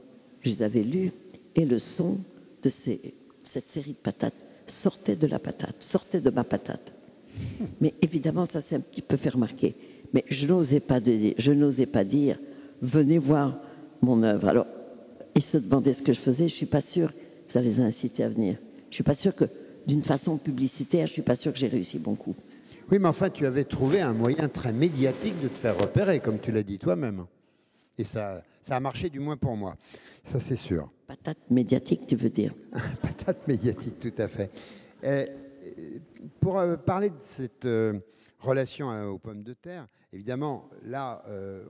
je les avais lus, et le son de cette série de patates sortait de la patate, sortait de ma patate. Mais évidemment, ça s'est un petit peu fait remarquer. Mais je n'osais pas dire, venez voir mon œuvre. Alors, ils se demandaient ce que je faisais, je ne suis pas sûre que ça les a incités à venir. Je ne suis pas sûre que, d'une façon publicitaire, je ne suis pas sûre que j'ai réussi bon coup. Oui, mais enfin, tu avais trouvé un moyen très médiatique de te faire repérer, comme tu l'as dit toi-même. Et ça a marché, du moins pour moi. Ça, c'est sûr. Patate médiatique, tu veux dire? Patate médiatique, tout à fait. Pour parler de cette relation aux pommes de terre, évidemment, là,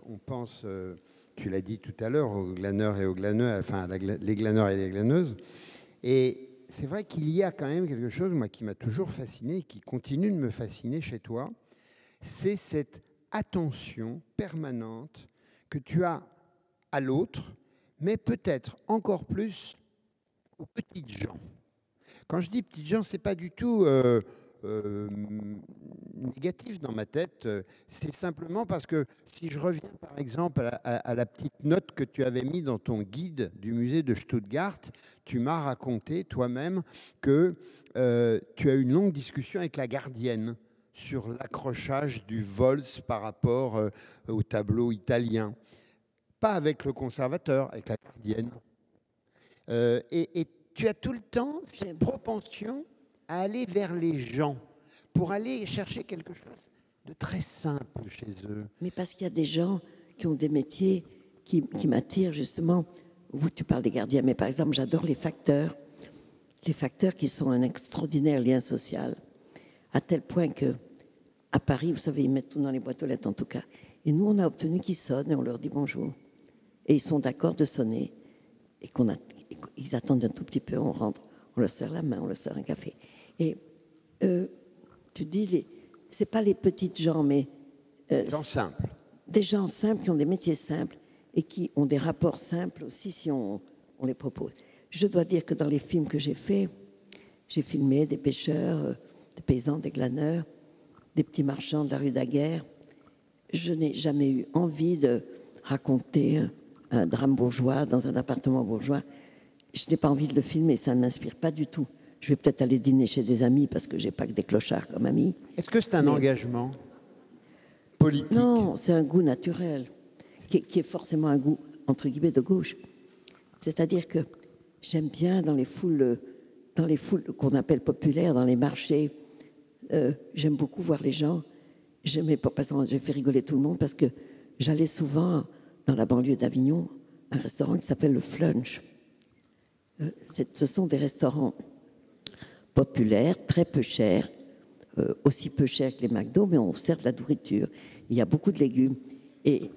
on pense, tu l'as dit tout à l'heure, aux glaneurs et aux glaneux, enfin, les glaneurs et les glaneuses. Et c'est vrai qu'il y a quand même quelque chose, moi, qui m'a toujours fasciné et qui continue de me fasciner chez toi, c'est cette attention permanente que tu as à l'autre, mais peut-être encore plus aux petites gens. Quand je dis petites gens, ce n'est pas du tout négatif dans ma tête. C'est simplement parce que si je reviens par exemple à la petite note que tu avais mise dans ton guide du musée de Stuttgart, tu m'as raconté toi-même que tu as eu une longue discussion avec la gardienne sur l'accrochage du Vols par rapport au tableau italien. Pas avec le conservateur, avec la gardienne. Et tu as tout le temps cette propension à aller vers les gens pour aller chercher quelque chose de très simple chez eux. Mais parce qu'il y a des gens qui ont des métiers qui m'attirent justement. Où tu parles des gardiens, mais par exemple, j'adore les facteurs. Les facteurs qui sont un extraordinaire lien social, à tel point que à Paris, vous savez, ils mettent tout dans les boîtes aux lettres en tout cas. Et nous, on a obtenu qu'ils sonnent et on leur dit bonjour. Et ils sont d'accord de sonner. Et ils attendent un tout petit peu, on rentre, on leur serre la main, on leur sert un café. Et tu dis, c'est pas les petites gens, mais des gens simples. Des gens simples qui ont des métiers simples et qui ont des rapports simples aussi si on les propose. Je dois dire que dans les films que j'ai faits, j'ai filmé des pêcheurs, des paysans, des glaneurs, des petits marchands de la rue Daguerre. Je n'ai jamais eu envie de raconter un drame bourgeois dans un appartement bourgeois. Je n'ai pas envie de le filmer, ça ne m'inspire pas du tout. Je vais peut-être aller dîner chez des amis parce que je n'ai pas que des clochards comme amis. Est-ce que c'est un engagement politique? Non, c'est un goût naturel, qui est forcément un goût, entre guillemets, de gauche. C'est-à-dire que j'aime bien dans les foules qu'on appelle populaires, dans les marchés, j'aime beaucoup voir les gens. J'ai fait rigoler tout le monde parce que j'allais souvent dans la banlieue d'Avignon, un restaurant qui s'appelle le Flunch. Ce sont des restaurants populaires, très peu chers, aussi peu chers que les McDo, mais on sert de la nourriture. Il y a beaucoup de légumes. Et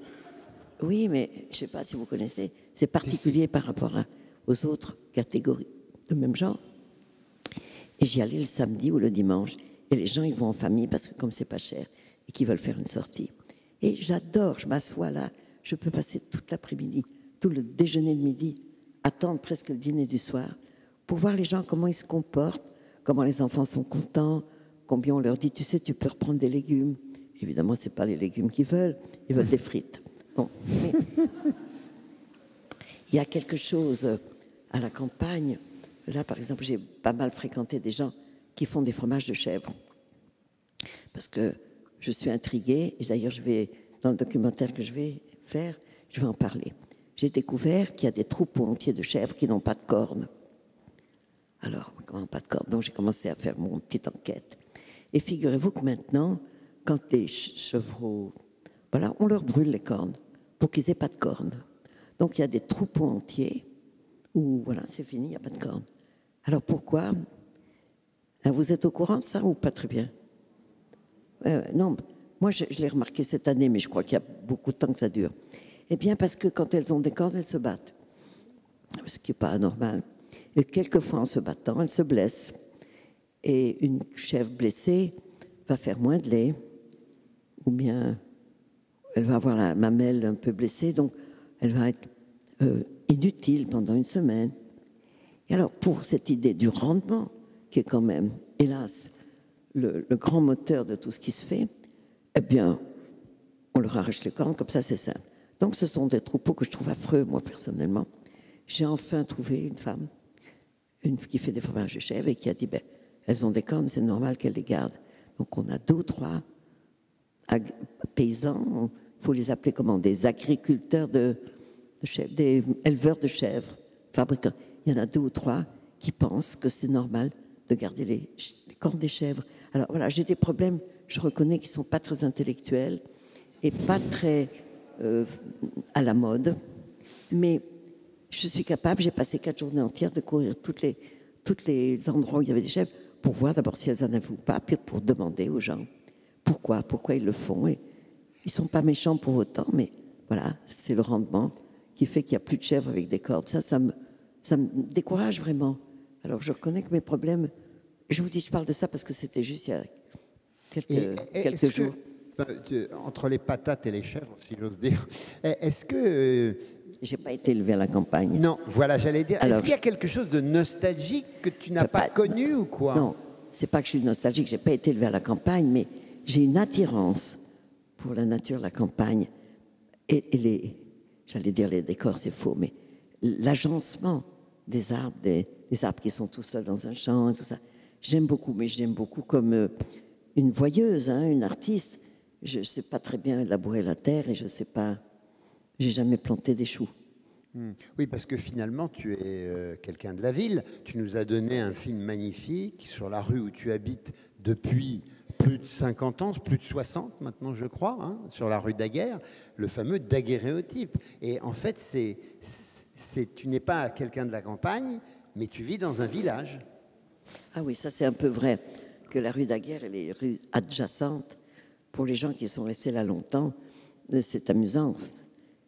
oui, mais je ne sais pas si vous connaissez, c'est particulier par rapport aux autres catégories de même genre. Et j'y allais le samedi ou le dimanche. Et les gens, ils vont en famille parce que comme c'est pas cher et qu'ils veulent faire une sortie. Et j'adore, je m'assois là, je peux passer toute l'après-midi, tout le déjeuner de midi, attendre presque le dîner du soir, pour voir les gens, comment ils se comportent, comment les enfants sont contents, combien on leur dit, tu sais, tu peux reprendre des légumes. Évidemment, ce n'est pas les légumes qu'ils veulent, ils veulent des frites. Bon, mais il y a quelque chose à la campagne. Là, par exemple, j'ai pas mal fréquenté des gens qui font des fromages de chèvre. Parce que je suis intriguée, et d'ailleurs, dans le documentaire que je vais faire, je vais en parler. J'ai découvert qu'il y a des troupeaux entiers de chèvres qui n'ont pas de cornes. Alors, comment pas de cornes? Donc, j'ai commencé à faire mon petite enquête. Et figurez-vous que maintenant, quand les chevreaux, voilà, on leur brûle les cornes pour qu'ils n'aient pas de cornes. Donc, il y a des troupeaux entiers où, voilà, c'est fini, il n'y a pas de cornes. Alors, pourquoi? Vous êtes au courant de ça ou pas très bien? Non, moi, je l'ai remarqué cette année, mais je crois qu'il y a beaucoup de temps que ça dure. Eh bien, parce que quand elles ont des cornes, elles se battent. ce qui n'est pas anormal. Et quelquefois, en se battant, elle se blesse. Et une chèvre blessée va faire moins de lait, ou bien elle va avoir la mamelle un peu blessée, donc elle va être inutile pendant une semaine. Et alors, pour cette idée du rendement, qui est quand même, hélas, le grand moteur de tout ce qui se fait, eh bien, on leur arrache les cornes, comme ça, c'est simple. Donc, ce sont des troupeaux que je trouve affreux, moi, personnellement. J'ai enfin trouvé une femme, qui fait des fromages de chèvre et qui a dit, ben, elles ont des cornes, c'est normal qu'elles les gardent. Donc, on a 2 ou 3 paysans, il faut les appeler comment, des agriculteurs de chèvres, des éleveurs de chèvres, fabricants. Il y en a 2 ou 3 qui pensent que c'est normal de garder les cornes des chèvres. Alors voilà, j'ai des problèmes, je reconnais, qui ne sont pas très intellectuels et pas très à la mode, mais je suis capable, j'ai passé 4 journées entières de courir tous les endroits où il y avait des chèvres pour voir d'abord si elles en avaient ou pas, puis pour demander aux gens pourquoi ils le font. Et ils ne sont pas méchants pour autant, mais voilà, c'est le rendement qui fait qu'il n'y a plus de chèvres avec des cordes. Ça me décourage vraiment. Alors je reconnais que mes problèmes, je vous dis, je parle de ça parce que c'était juste il y a quelques jours. Entre les patates et les chèvres, si j'ose dire, est-ce que... J'ai pas été élevée à la campagne. Non, voilà, j'allais dire. Est-ce qu'il y a quelque chose de nostalgique que tu n'as pas connu ou quoi? Non, c'est pas que je suis nostalgique, j'ai pas été élevée à la campagne, mais j'ai une attirance pour la nature, la campagne et j'allais dire les décors, c'est faux, mais l'agencement des arbres, des arbres qui sont tout seuls dans un champ et tout ça. J'aime beaucoup, mais j'aime beaucoup comme une voyeuse, hein, une artiste. Je ne sais pas très bien labourer la terre et je ne sais pas, j'ai jamais planté des choux. Oui, parce que finalement, tu es quelqu'un de la ville. Tu nous as donné un film magnifique sur la rue où tu habites depuis plus de 50 ans, plus de 60 maintenant, je crois, hein, sur la rue Daguerre, le fameux daguerréotype. Et en fait, tu n'es pas quelqu'un de la campagne, mais tu vis dans un village. Ah oui, ça c'est un peu vrai, que la rue Daguerre et les rues adjacentes, pour les gens qui sont restés là longtemps, c'est amusant.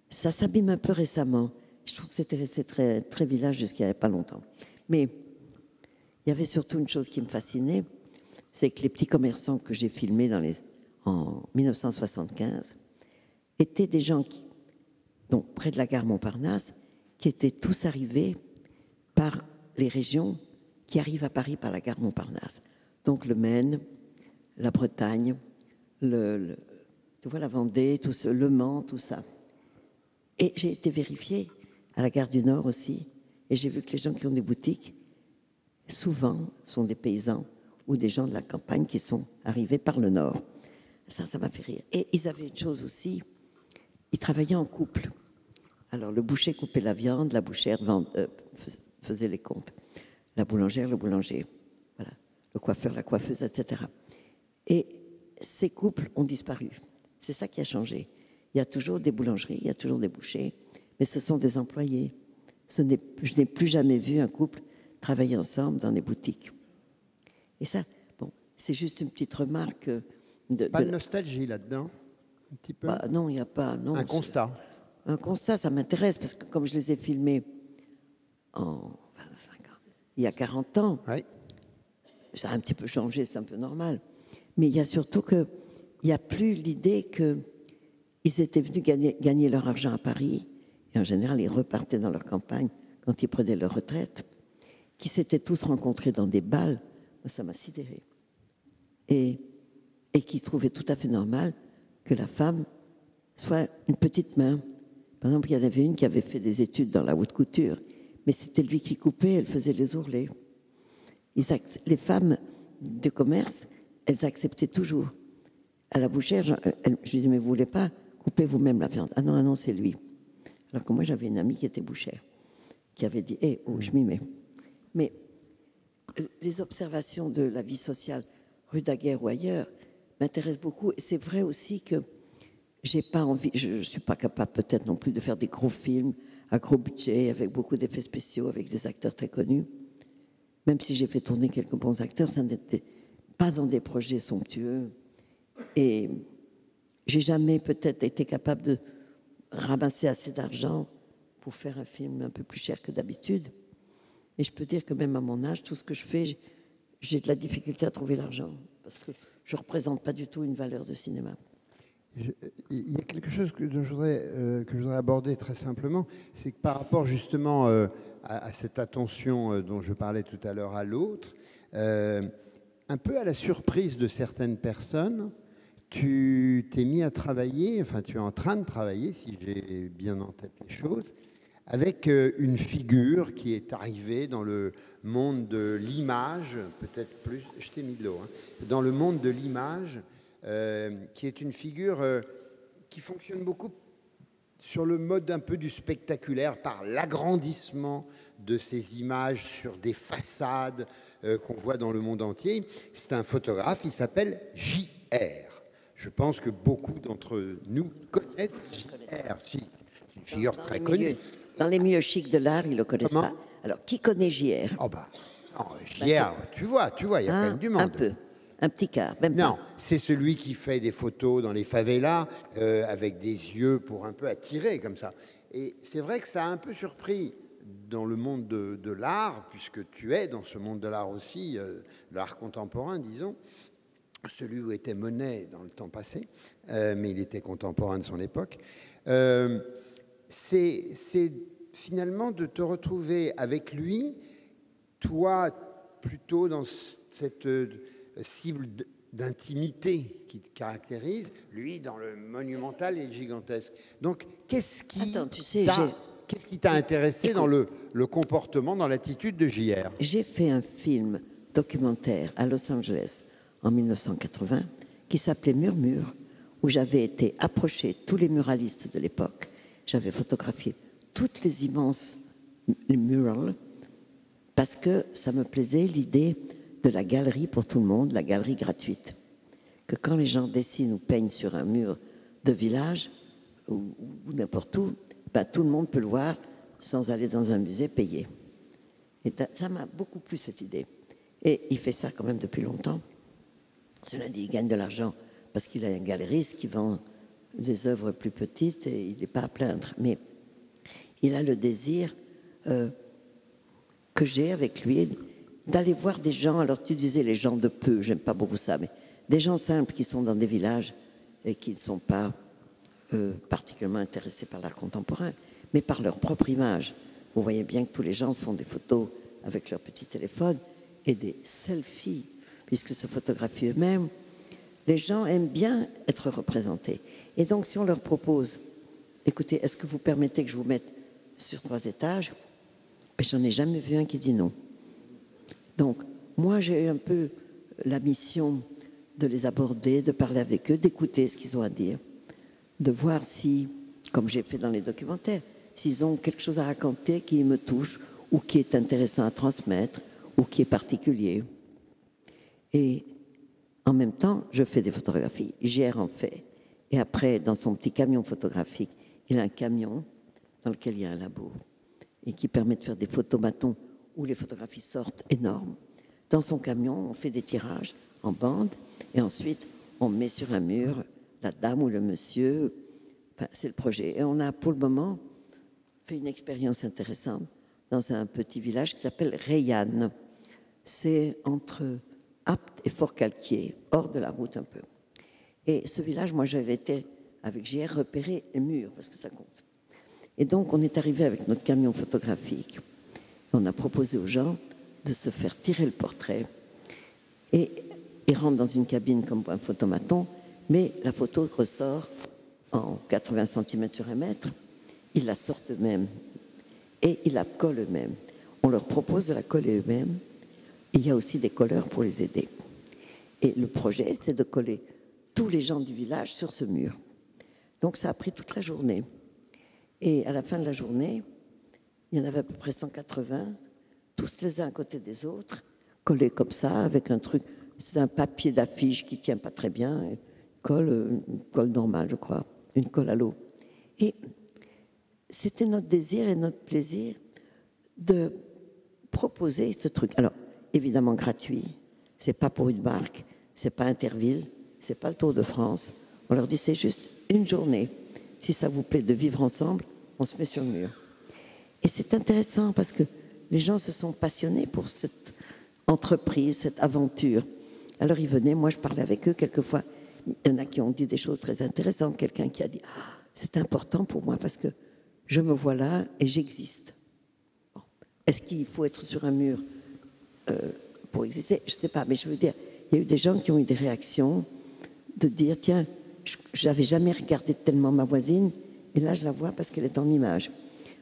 Ça s'abîme un peu récemment. Je trouve que c'était resté très, très village jusqu'il n'y avait pas longtemps. Mais il y avait surtout une chose qui me fascinait, c'est que les petits commerçants que j'ai filmés en 1975 étaient des gens donc près de la gare Montparnasse, qui étaient tous arrivés par les régions qui arrivent à Paris par la gare Montparnasse. Donc le Maine, la Bretagne, tu vois, la Vendée, le Mans, tout ça. Et j'ai été vérifiée à la gare du Nord aussi, et j'ai vu que les gens qui ont des boutiques, souvent, sont des paysans ou des gens de la campagne qui sont arrivés par le Nord. Ça m'a fait rire. Et ils avaient une chose aussi, ils travaillaient en couple. Alors le boucher coupait la viande, la bouchère faisait les comptes, la boulangère, le boulanger, voilà, le coiffeur, la coiffeuse, etc. Et ces couples ont disparu. C'est ça qui a changé. Il y a toujours des boulangeries, il y a toujours des bouchers, mais ce sont des employés. Je n'ai plus jamais vu un couple travailler ensemble dans des boutiques. Et ça, bon, c'est juste une petite remarque. Pas de nostalgie là-dedans, un petit peu. Bah, non, il n'y a pas. Non, un constat. Un constat, ça m'intéresse parce que comme je les ai filmés il y a 40 ans, oui. Ça a un petit peu changé, c'est un peu normal. Mais il y a surtout qu'il n'y a plus l'idée qu'ils étaient venus gagner leur argent à Paris, et en général, ils repartaient dans leur campagne quand ils prenaient leur retraite, qu'ils s'étaient tous rencontrés dans des bals. Moi, ça m'a sidéré. Et qu'ils trouvaient tout à fait normal que la femme soit une petite main. Par exemple, il y en avait une qui avait fait des études dans la haute couture, mais c'était lui qui coupait, elle faisait les ourlets. Les femmes de commerce, elles acceptaient toujours. À la bouchère, je disais, mais vous ne voulez pas couper vous-même la viande? Ah non, c'est lui. Alors que moi, j'avais une amie qui était bouchère, qui avait dit, je m'y mets. Mais les observations de la vie sociale, rue Daguerre ou ailleurs, m'intéressent beaucoup. Et c'est vrai aussi que j'ai pas envie, je ne suis pas capable peut-être non plus de faire des gros films à gros budget, avec beaucoup d'effets spéciaux, avec des acteurs très connus. Même si j'ai fait tourner quelques bons acteurs, ça n'était pas dans des projets somptueux. Et j'ai jamais peut-être été capable de ramasser assez d'argent pour faire un film un peu plus cher que d'habitude. Et je peux dire que même à mon âge, tout ce que je fais, j'ai de la difficulté à trouver l'argent, parce que je ne représente pas du tout une valeur de cinéma. Il y a quelque chose que je voudrais aborder très simplement, c'est que par rapport justement à cette attention dont je parlais tout à l'heure à l'autre, un peu à la surprise de certaines personnes, tu t'es mis à travailler, enfin tu es en train de travailler, si j'ai bien en tête les choses, avec une figure qui est arrivée dans le monde de l'image, peut-être plus, je t'ai mis de l'eau, hein, dans le monde de l'image, qui est une figure qui fonctionne beaucoup sur le mode un peu du spectaculaire, par l'agrandissement de ces images sur des façades qu'on voit dans le monde entier. C'est un photographe, il s'appelle J.R. Je pense que beaucoup d'entre nous connaissent J.R. C'est une figure très connue. Dans les milieux chics de l'art, ils ne le connaissent pas. Alors, qui connaît J.R.? Oh bah, J.R., tu vois, il y a quand même du monde. Un peu. Un petit quart, même non, pas. C'est celui qui fait des photos dans les favelas avec des yeux pour un peu attirer comme ça. Et c'est vrai que ça a un peu surpris dans le monde de l'art, puisque tu es dans ce monde de l'art aussi, l'art contemporain, disons, celui où était Monet dans le temps passé, mais il était contemporain de son époque. C'est finalement de te retrouver avec lui, toi plutôt dans cette cible d'intimité qui te caractérise, lui dans le monumental et le gigantesque. Donc, qu'est-ce qui t'a intéressé dans le comportement, dans l'attitude de J.R.? J'ai fait un film documentaire à Los Angeles en 1980 qui s'appelait Murmure, où j'avais été approcher tous les muralistes de l'époque. J'avais photographié toutes les immenses murals parce que ça me plaisait l'idée de la galerie pour tout le monde, la galerie gratuite. Que quand les gens dessinent ou peignent sur un mur de village ou n'importe où, ben, tout le monde peut le voir sans aller dans un musée payé. Et ça m'a beaucoup plu cette idée. Et il fait ça quand même depuis longtemps. Cela dit, il gagne de l'argent parce qu'il a un galeriste qui vend des œuvres plus petites et il n'est pas à plaindre. Mais il a le désir que j'ai avec lui d'aller voir des gens. Alors tu disais les gens de peu, j'aime pas beaucoup ça, mais des gens simples qui sont dans des villages et qui ne sont pas particulièrement intéressés par l'art contemporain, mais par leur propre image. Vous voyez bien que tous les gens font des photos avec leur petit téléphone et des selfies, puisque se photographient eux-mêmes. Les gens aiment bien être représentés. Et donc, si on leur propose, écoutez, est-ce que vous permettez que je vous mette sur 3 étages? Ben, j'en ai jamais vu un qui dit non. Donc, moi, j'ai eu un peu la mission de les aborder, de parler avec eux, d'écouter ce qu'ils ont à dire, de voir si, comme j'ai fait dans les documentaires, s'ils ont quelque chose à raconter qui me touche ou qui est intéressant à transmettre ou qui est particulier. Et en même temps, je fais des photographies, JR en fait. Et après, dans son petit camion photographique, il a un camion dans lequel il y a un labo et qui permet de faire des photomatons où les photographies sortent énormes. Dans son camion, on fait des tirages en bande et ensuite, on met sur un mur la dame ou le monsieur. Enfin, c'est le projet. Et on a, pour le moment, fait une expérience intéressante dans un petit village qui s'appelle Rayanne. C'est entre Apt et Fort-Calquier, hors de la route un peu. Et ce village, moi, j'avais été, avec JR, repérer les murs, parce que ça compte. Et donc, on est arrivé avec notre camion photographique. On a proposé aux gens de se faire tirer le portrait. Et ils rentrent dans une cabine comme un photomaton, mais la photo ressort en 80 cm sur 1 mètre. Ils la sortent eux-mêmes et ils la collent eux-mêmes. On leur propose de la coller eux-mêmes. Il y a aussi des colleurs pour les aider. Et le projet, c'est de coller tous les gens du village sur ce mur. Donc ça a pris toute la journée. Et à la fin de la journée, il y en avait à peu près 180, tous les uns à côté des autres, collés comme ça, avec un truc, c'est un papier d'affiche qui ne tient pas très bien, une colle normale, je crois, une colle à l'eau. Et c'était notre désir et notre plaisir de proposer ce truc. Alors, évidemment gratuit, c'est pas pour une marque, c'est pas Interville, c'est pas le Tour de France. On leur dit c'est juste une journée. Si ça vous plaît de vivre ensemble, on se met sur le mur. Et c'est intéressant parce que les gens se sont passionnés pour cette entreprise, cette aventure. Alors ils venaient, moi je parlais avec eux quelquefois. Il y en a qui ont dit des choses très intéressantes. Quelqu'un qui a dit ah, c'est important pour moi parce que je me vois là et j'existe. Bon. Est-ce qu'il faut être sur un mur pour exister? Je ne sais pas, mais je veux dire, il y a eu des gens qui ont eu des réactions de dire tiens, je n'avais jamais regardé tellement ma voisine et là je la vois parce qu'elle est en image.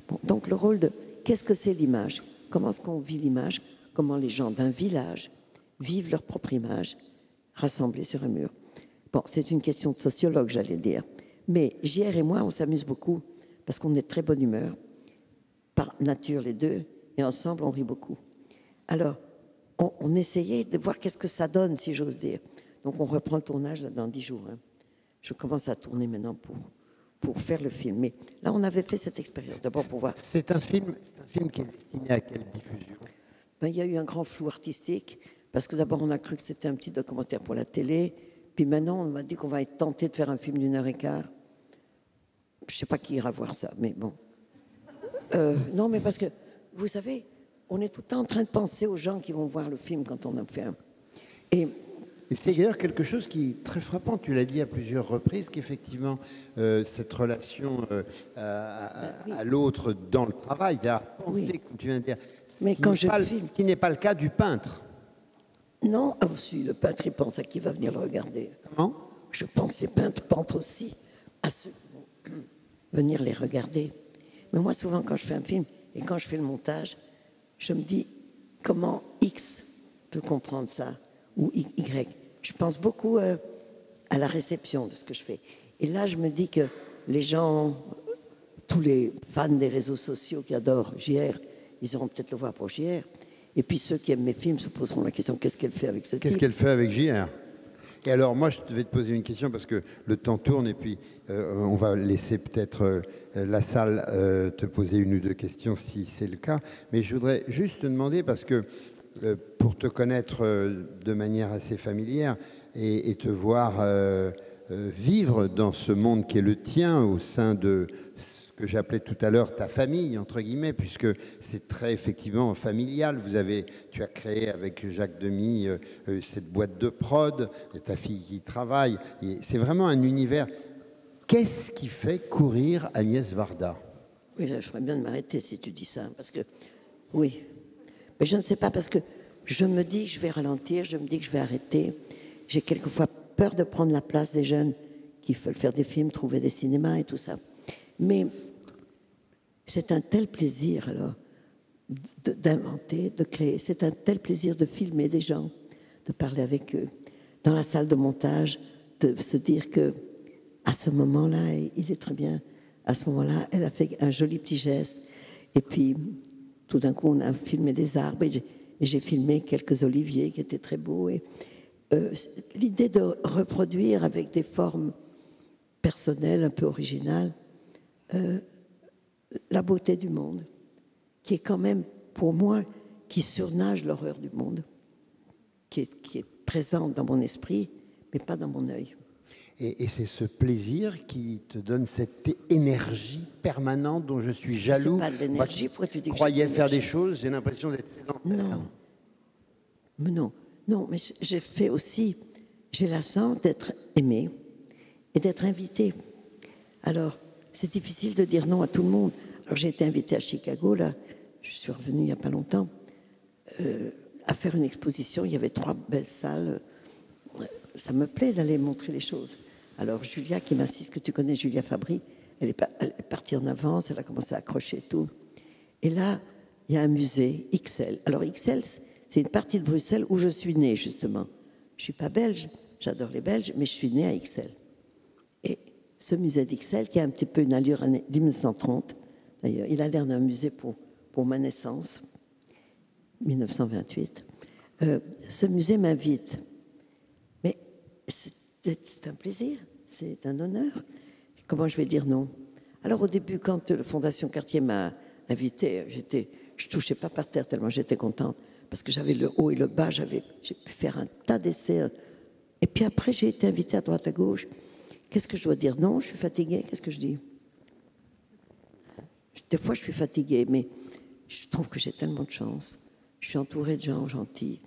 Bon, donc le rôle de qu'est-ce que c'est l'image? Comment est-ce qu'on vit l'image? Comment les gens d'un village vivent leur propre image rassemblée sur un mur? Bon, c'est une question de sociologue, j'allais dire. Mais JR et moi, on s'amuse beaucoup parce qu'on est de très bonne humeur, par nature les deux, et ensemble, on rit beaucoup. Alors, on essayait de voir qu'est-ce que ça donne, si j'ose dire. Donc, on reprend le tournage là, dans 10 jours. Hein. Je commence à tourner maintenant pour faire le film. Mais là, on avait fait cette expérience, d'abord pour voir... C'est un film qui est destiné à quelle diffusion? Ben, il y a eu un grand flou artistique, parce que d'abord, on a cru que c'était un petit documentaire pour la télé, puis maintenant, on m'a dit qu'on va être tenté de faire un film d'1h15. Je ne sais pas qui ira voir ça, mais bon. Non, mais parce que, vous savez, on est tout le temps en train de penser aux gens qui vont voir le film quand on en fait un. Et c'est d'ailleurs quelque chose qui est très frappant, tu l'as dit à plusieurs reprises, qu'effectivement, cette relation à l'autre dans le travail, à penser, comme tu viens de dire, mais quand je filme... ce qui n'est pas le cas du peintre. Non, aussi, le peintre, il pense à qui va venir le regarder. Comment? Je pense que les peintres pensent aussi à ceux qui vont venir les regarder. Mais moi, souvent, quand je fais un film et quand je fais le montage, je me dis comment X peut comprendre ça ou Y. Je pense beaucoup à la réception de ce que je fais. Et là, je me dis que les gens, tous les fans des réseaux sociaux qui adorent JR, ils iront peut-être le voir pour JR. Et puis ceux qui aiment mes films se poseront la question, qu'est-ce qu'elle fait avec ce type? Qu'est-ce qu'elle fait avec JR? Et alors, moi, je vais te poser une question parce que le temps tourne et puis on va laisser peut-être la salle te poser une ou deux questions si c'est le cas. Mais je voudrais juste te demander, parce que pour te connaître de manière assez familière et te voir vivre dans ce monde qui est le tien au sein de ce que j'appelais tout à l'heure ta famille, entre guillemets, puisque c'est très effectivement familial. Tu as créé avec Jacques Demy cette boîte de prod, et ta fille qui travaille. C'est vraiment un univers. Qu'est-ce qui fait courir Agnès Varda? Oui, je ferais bien de m'arrêter si tu dis ça, parce que, oui. Mais je ne sais pas, parce que je me dis que je vais ralentir, je me dis que je vais arrêter. J'ai quelquefois peur de prendre la place des jeunes qui veulent faire des films, trouver des cinémas et tout ça. Mais c'est un tel plaisir, alors, d'inventer, de créer. C'est un tel plaisir de filmer des gens, de parler avec eux. Dans la salle de montage, de se dire que à ce moment-là, il est très bien. À ce moment-là, elle a fait un joli petit geste. Et puis, tout d'un coup, on a filmé des arbres. Et j'ai filmé quelques oliviers qui étaient très beaux. Et l'idée de reproduire avec des formes personnelles, un peu originales, la beauté du monde, qui est quand même, pour moi, qui surnage l'horreur du monde, qui est présente dans mon esprit, mais pas dans mon œil. Et c'est ce plaisir qui te donne cette énergie permanente dont je suis jaloux. C'est pas de l'énergie, pourquoi tu dis que croyais faire des choses, j'ai l'impression d'être sédentaire. Non. Mais non, mais j'ai fait aussi, j'ai la chance d'être aimée et d'être invitée. Alors, c'est difficile de dire non à tout le monde. Alors, j'ai été invitée à Chicago, là, je suis revenue il n'y a pas longtemps, à faire une exposition. Il y avait 3 belles salles. Ça me plaît d'aller montrer les choses. Alors, Julia, qui m'insiste, que tu connais Julia Fabry, elle est partie en avance, elle a commencé à accrocher tout. Et là, il y a un musée, XL. Alors, XL, c'est une partie de Bruxelles où je suis née, justement. Je ne suis pas belge, j'adore les Belges, mais je suis née à XL. Et ce musée d'XL, qui a un petit peu une allure année 1930, d'ailleurs, il a l'air d'un musée pour ma naissance, 1928. Ce musée m'invite. Mais c'est un plaisir, c'est un honneur. Comment je vais dire non? Alors au début, quand la Fondation Cartier m'a invitée, je ne touchais pas par terre tellement j'étais contente, parce que j'avais le haut et le bas, j'ai pu faire un tas d'essais. Et puis après, j'ai été invitée à droite à gauche. Qu'est-ce que je dois dire? Non, je suis fatiguée, qu'est-ce que je dis? Des fois, je suis fatiguée, mais je trouve que j'ai tellement de chance. Je suis entourée de gens gentils.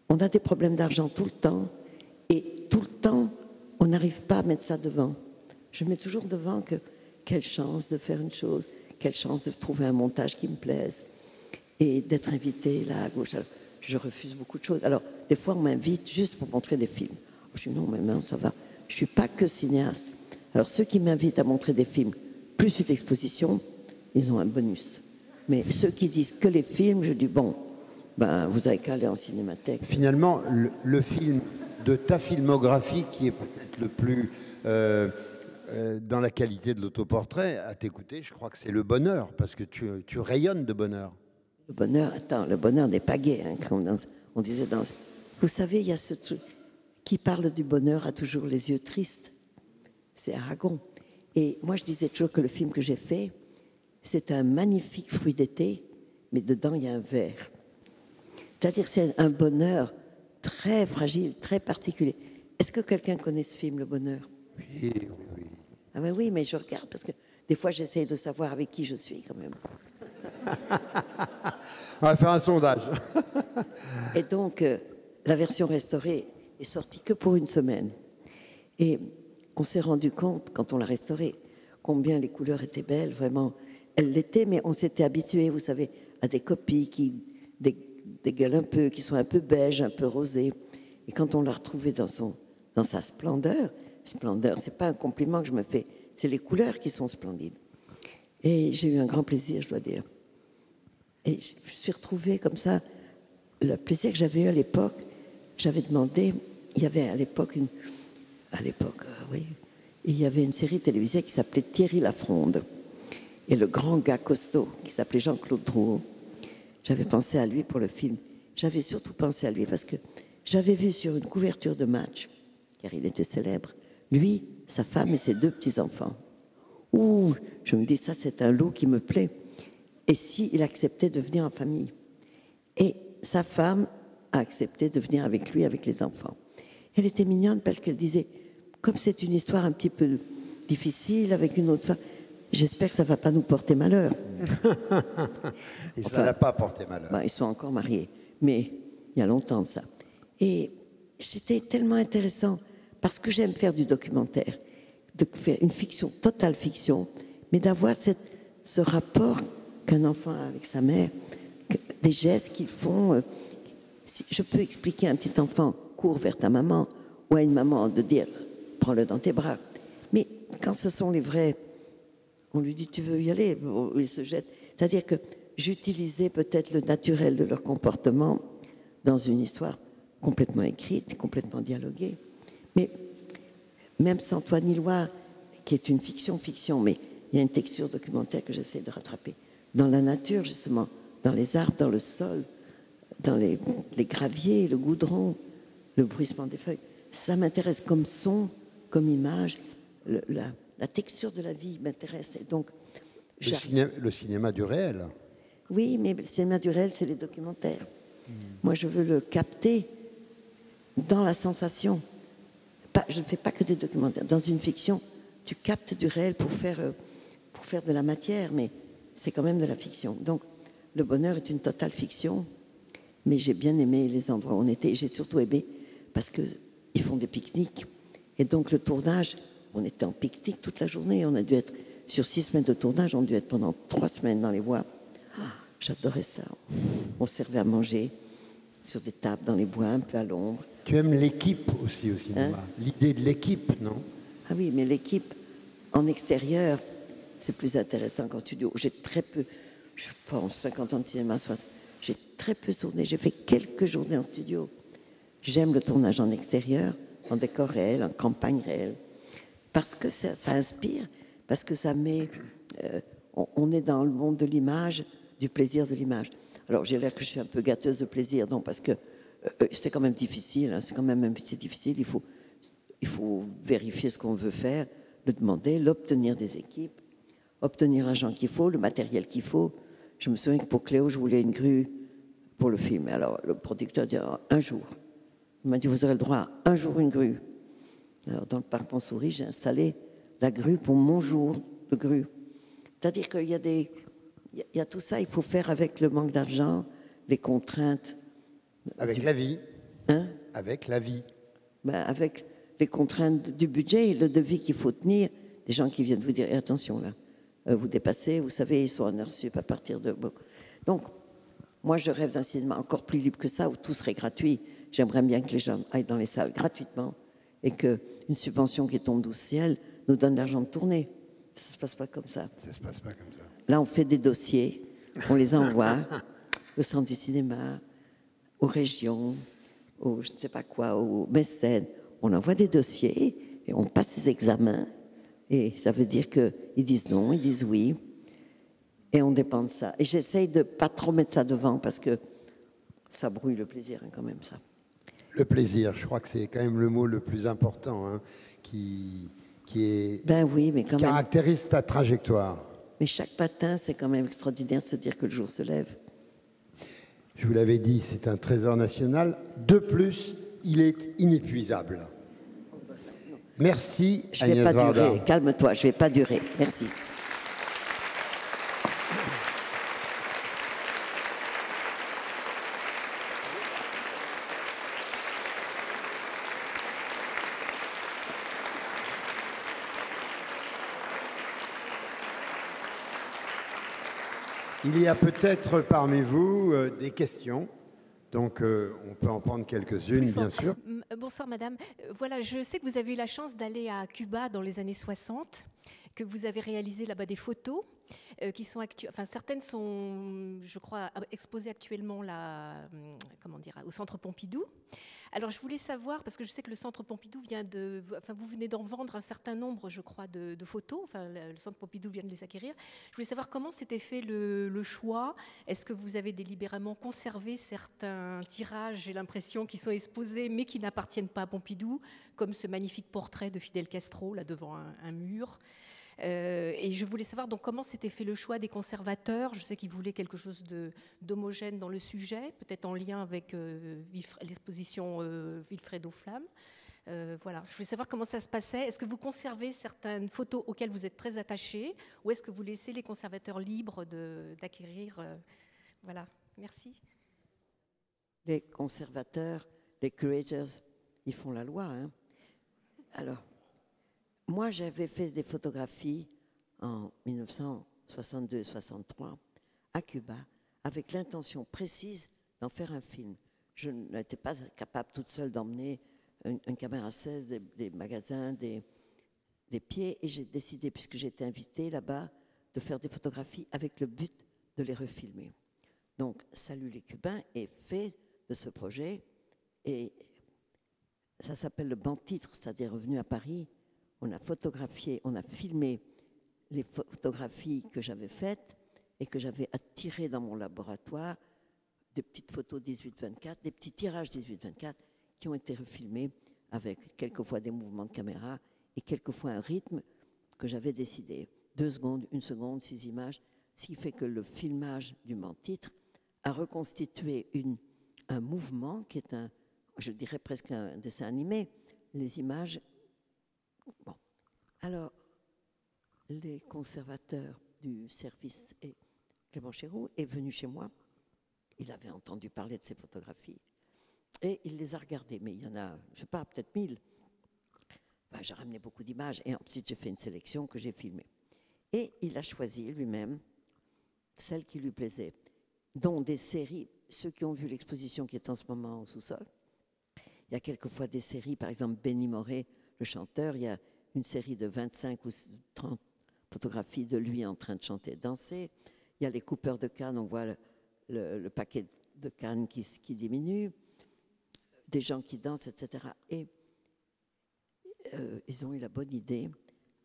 On a des problèmes d'argent tout le temps, et tout le temps, on n'arrive pas à mettre ça devant. Je mets toujours devant que quelle chance de faire une chose, quelle chance de trouver un montage qui me plaise, et d'être invitée là à gauche. Alors, je refuse beaucoup de choses. Alors, des fois, on m'invite juste pour montrer des films. Je dis non, mais non, ça va. Je ne suis pas que cinéaste. Alors, ceux qui m'invitent à montrer des films, plus une exposition, ils ont un bonus. Mais ceux qui disent que les films, je dis bon, ben, vous avez qu'à aller en cinémathèque. Finalement, le film de ta filmographie qui est peut-être le plus dans la qualité de l'autoportrait, à t'écouter, je crois que c'est Le Bonheur, parce que tu rayonnes de bonheur. Le bonheur, attends, le bonheur n'est pas gai. Hein, comme on disait dans... Vous savez, il y a ce truc qui parle du bonheur a toujours les yeux tristes. C'est Aragon. Et moi, je disais toujours que le film que j'ai fait, c'est un magnifique fruit d'été, mais dedans, il y a un verre. C'est-à-dire que c'est un bonheur très fragile, très particulier. Est-ce que quelqu'un connaît ce film, Le Bonheur? Oui, oui, oui. Ah ben oui, mais je regarde parce que des fois, j'essaie de savoir avec qui je suis quand même. On va faire un sondage. Et donc, la version restaurée est sortie que pour une semaine. Et on s'est rendu compte, quand on l'a restaurée, combien les couleurs étaient belles, vraiment. Elles l'étaient, mais on s'était habitué, vous savez, à des copies qui dégueulent un peu, qui sont un peu beiges, un peu rosées. Et quand on l'a retrouvée dans sa splendeur, c'est pas un compliment que je me fais, c'est les couleurs qui sont splendides. Et j'ai eu un grand plaisir, je dois dire. Et je me suis retrouvée comme ça. Le plaisir que j'avais eu à l'époque, j'avais demandé, il y avait à l'époque oui, il y avait une série télévisée qui s'appelait Thierry Lafronde. Et le grand gars costaud, qui s'appelait Jean-Claude Drouot, j'avais pensé à lui pour le film. J'avais surtout pensé à lui parce que j'avais vu sur une couverture de match, car il était célèbre, lui, sa femme et ses 2 petits-enfants. Ouh, je me dis, ça c'est un lot qui me plaît. Et si il acceptait de venir en famille? Et sa femme a accepté de venir avec lui, avec les enfants. Elle était mignonne parce qu'elle disait, comme c'est une histoire un petit peu difficile avec une autre femme, j'espère que ça ne va pas nous porter malheur. Et ça n'a pas porté malheur. Bah, ils sont encore mariés, mais il y a longtemps de ça. Et c'était tellement intéressant parce que j'aime faire du documentaire, de faire une fiction, totale fiction, mais d'avoir ce rapport qu'un enfant a avec sa mère, des gestes qu'ils font. Si je peux expliquer à un petit enfant, cours vers ta maman, ou à une maman de dire, prends-le dans tes bras. Mais quand ce sont les vrais, on lui dit, tu veux y aller, il se jette. C'est-à-dire que j'utilisais peut-être le naturel de leur comportement dans une histoire complètement écrite, complètement dialoguée. Mais même sans Toi ni loi, qui est une fiction, mais il y a une texture documentaire que j'essaie de rattraper. Dans la nature, justement, dans les arbres, dans le sol, dans les graviers, le goudron, le bruissement des feuilles. Ça m'intéresse comme son, comme image. La texture de la vie m'intéresse. Et donc, le cinéma du réel. Oui, mais le cinéma du réel, c'est les documentaires. Moi, je veux le capter dans la sensation. Je ne fais pas que des documentaires. Dans une fiction, tu captes du réel pour faire de la matière, mais c'est quand même de la fiction. Donc, Le Bonheur est une totale fiction, mais j'ai bien aimé les endroits où on était. J'ai surtout aimé parce qu'ils font des pique-niques. Et donc, le tournage, on était en pique-nique toute la journée. On a dû être, sur 6 semaines de tournage, on a dû être pendant 3 semaines dans les bois. J'adorais ça. On servait à manger sur des tables dans les bois, un peu à l'ombre. Tu aimes l'équipe aussi au cinéma, l'idée de l'équipe, non? Ah oui, mais l'équipe en extérieur, c'est plus intéressant qu'en studio. J'ai très peu, je pense, 50 ans de cinéma, j'ai très peu tourné. J'ai fait quelques journées en studio. J'aime le tournage en extérieur, en décor réel, en campagne réelle, parce que ça inspire, parce que ça met... on est dans le monde de l'image, du plaisir de l'image. Alors, j'ai l'air que je suis un peu gâteuse de plaisir, non, parce que c'est quand même difficile, hein, c'est quand même un métier difficile, il faut vérifier ce qu'on veut faire, le demander, l'obtenir des équipes, obtenir l'argent qu'il faut, le matériel qu'il faut. Je me souviens que pour Cléo, je voulais une grue pour le film. Alors, le producteur dit, un jour. Il m'a dit, vous aurez le droit à un jour une grue. Alors, dans le parc Montsouris, j'ai installé la grue pour mon jour de grue. C'est-à-dire qu'il y a des il y a tout ça, il faut faire avec le manque d'argent, les contraintes. Avec la vie. Hein? Avec la vie. Ben, avec les contraintes du budget et le devis qu'il faut tenir. Des gens qui viennent vous dire, attention là, vous dépassez, vous savez, ils sont en heure sup à partir de... Bon. Donc, moi, je rêve d'un cinéma encore plus libre que ça, où tout serait gratuit. J'aimerais bien que les gens aillent dans les salles gratuitement et qu'une subvention qui tombe du ciel nous donne l'argent de tourner. Ça ne se passe pas comme ça. Ça ne se passe pas comme ça. Là, on fait des dossiers, on les envoie au centre du cinéma, aux régions, aux je ne sais pas quoi, aux mécènes. On envoie des dossiers et on passe des examens. Et ça veut dire qu'ils disent non, ils disent oui. Et on dépend de ça. Et j'essaye de ne pas trop mettre ça devant parce que ça brouille le plaisir, hein, quand même, ça. Le plaisir, je crois que c'est quand même le mot le plus important, hein, qui est Ben oui, mais quand même. caractérise ta trajectoire. Mais chaque matin, c'est quand même extraordinaire de se dire que le jour se lève. Je vous l'avais dit, c'est un trésor national. De plus, il est inépuisable. Merci, Je ne vais Agnès pas Varda. durer. Calme-toi, je ne vais pas durer. Merci. Il y a peut-être parmi vous des questions. Donc, on peut en prendre quelques-unes, bien sûr. Bonsoir, madame. Voilà, je sais que vous avez eu la chance d'aller à Cuba dans les années 60, que vous avez réalisé là-bas des photos qui sont enfin, certaines sont, je crois, exposées actuellement là, comment dire, au Centre Pompidou. Alors, je voulais savoir, parce que je sais que le Centre Pompidou vient de... Enfin, vous venez d'en vendre un certain nombre, je crois, de photos. Enfin, le Centre Pompidou vient de les acquérir. Je voulais savoir comment s'était fait le choix. Est-ce que vous avez délibérément conservé certains tirages, j'ai l'impression, qui sont exposés, mais qui n'appartiennent pas à Pompidou, comme ce magnifique portrait de Fidel Castro, là, devant un mur. Et je voulais savoir donc comment s'était fait le choix des conservateurs. Je sais qu'ils voulaient quelque chose d'homogène dans le sujet, peut-être en lien avec l'exposition Vilfredo Flamme. Voilà. Je voulais savoir comment ça se passait. Est-ce que vous conservez certaines photos auxquelles vous êtes très attachés, ou est-ce que vous laissez les conservateurs libres d'acquérir Voilà. Merci. Les conservateurs, les curators, ils font la loi, hein. Alors, moi, j'avais fait des photographies en 1962-63 à Cuba avec l'intention précise d'en faire un film. Je n'étais pas capable toute seule d'emmener une caméra 16, des magasins, des pieds, et j'ai décidé, puisque j'étais invitée là-bas, de faire des photographies avec le but de les refilmer. Donc, Salut les Cubains est fait de ce projet, et ça s'appelle le banc-titre, c'est-à-dire revenu à Paris. On a photographié, on a filmé les photographies que j'avais faites et que j'avais attirées dans mon laboratoire, des petites photos 18-24, des petits tirages 18-24 qui ont été refilmés avec quelquefois des mouvements de caméra et quelquefois un rythme que j'avais décidé. 2 secondes, 1 seconde, 6 images, ce qui fait que le filmage du banc-titre a reconstitué un mouvement qui est je dirais presque un dessin animé. Les images... Bon. Alors, les conservateurs du service et Clément Chéroux est venu chez moi. Il avait entendu parler de ces photographies et il les a regardées. Mais il y en a, je ne sais pas, peut-être 1000. Ben, j'ai ramené beaucoup d'images et ensuite j'ai fait une sélection que j'ai filmée. Et il a choisi lui-même celles qui lui plaisaient, dont des séries. Ceux qui ont vu l'exposition qui est en ce moment au sous-sol, il y a quelquefois des séries, par exemple Benny Moré, le chanteur, il y a une série de 25 ou 30 photographies de lui en train de chanter et danser. Il y a les coupeurs de canne, on voit le paquet de canne qui diminue, des gens qui dansent, etc. Et ils ont eu la bonne idée,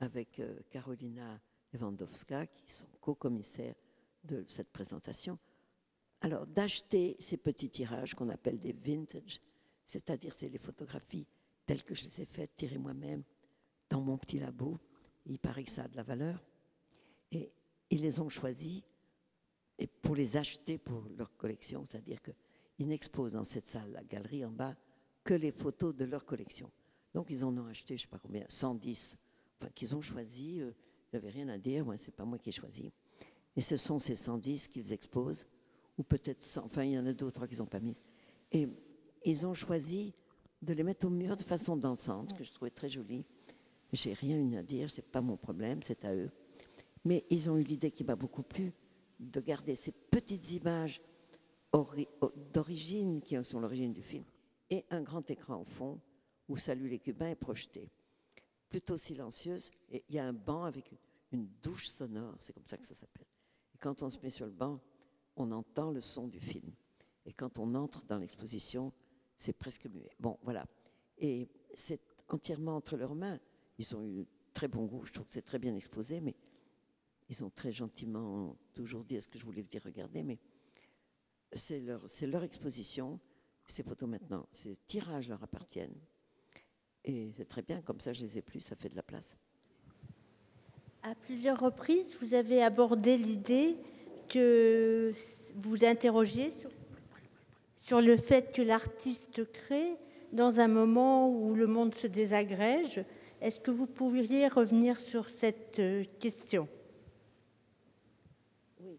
avec Karolina Lewandowska, qui sont co-commissaires de cette présentation, alors d'acheter ces petits tirages qu'on appelle des vintage, c'est-à-dire c'est les photographies telles que je les ai faites, tirées moi-même, dans mon petit labo. Il paraît que ça a de la valeur. Et ils les ont choisis et pour les acheter pour leur collection, c'est-à-dire qu'ils n'exposent dans cette salle, la galerie en bas, que les photos de leur collection. Donc ils en ont acheté, je ne sais pas combien, 110, enfin, qu'ils ont choisi. Je n'avais rien à dire, moi, ce n'est pas moi qui ai choisi. Et ce sont ces 110 qu'ils exposent, ou peut-être 100, enfin il y en a 2 ou 3 qu'ils n'ont pas mises. Et ils ont choisi de les mettre au mur de façon dansante, que je trouvais très jolie. J'ai rien à dire, c'est pas mon problème, c'est à eux. Mais ils ont eu l'idée qui m'a beaucoup plu, de garder ces petites images d'origine, qui sont l'origine du film, et un grand écran au fond, où Salut les Cubains est projeté. Plutôt silencieuse, et il y a un banc avec une douche sonore, c'est comme ça que ça s'appelle. Et quand on se met sur le banc, on entend le son du film. Et quand on entre dans l'exposition, c'est presque muet. Bon, voilà. Et c'est entièrement entre leurs mains. Ils ont eu très bon goût, je trouve que c'est très bien exposé, mais ils ont très gentiment toujours dit ce que je voulais vous dire, regardez, mais c'est leur exposition, ces photos maintenant, ces tirages leur appartiennent. Et c'est très bien, comme ça je les ai plus, ça fait de la place. À plusieurs reprises, vous avez abordé l'idée que vous interrogiez sur le fait que l'artiste crée dans un moment où le monde se désagrège. Est-ce que vous pourriez revenir sur cette question ? Oui,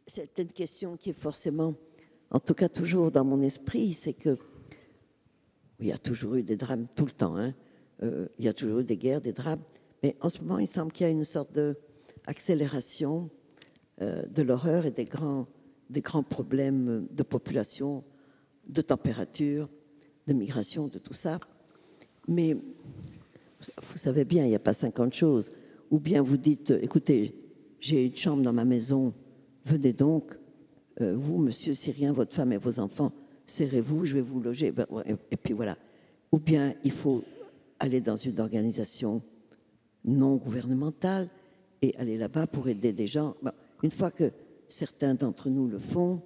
c'est une question qui est forcément, en tout cas toujours dans mon esprit, c'est que il y a toujours eu des drames tout le temps, hein. Il y a toujours eu des guerres, des drames, mais en ce moment, il semble qu'il y a une sorte d'accélération de l'horreur et des grands problèmes de population, de température, de migration, de tout ça. Mais vous savez bien, il n'y a pas 50 choses. Ou bien vous dites, écoutez, j'ai une chambre dans ma maison, venez donc, vous, monsieur Syrien, votre femme et vos enfants, serrez-vous, je vais vous loger. Ben, ouais, et puis voilà. Ou bien il faut aller dans une organisation non gouvernementale et aller là-bas pour aider des gens. Ben, une fois que certains d'entre nous le font,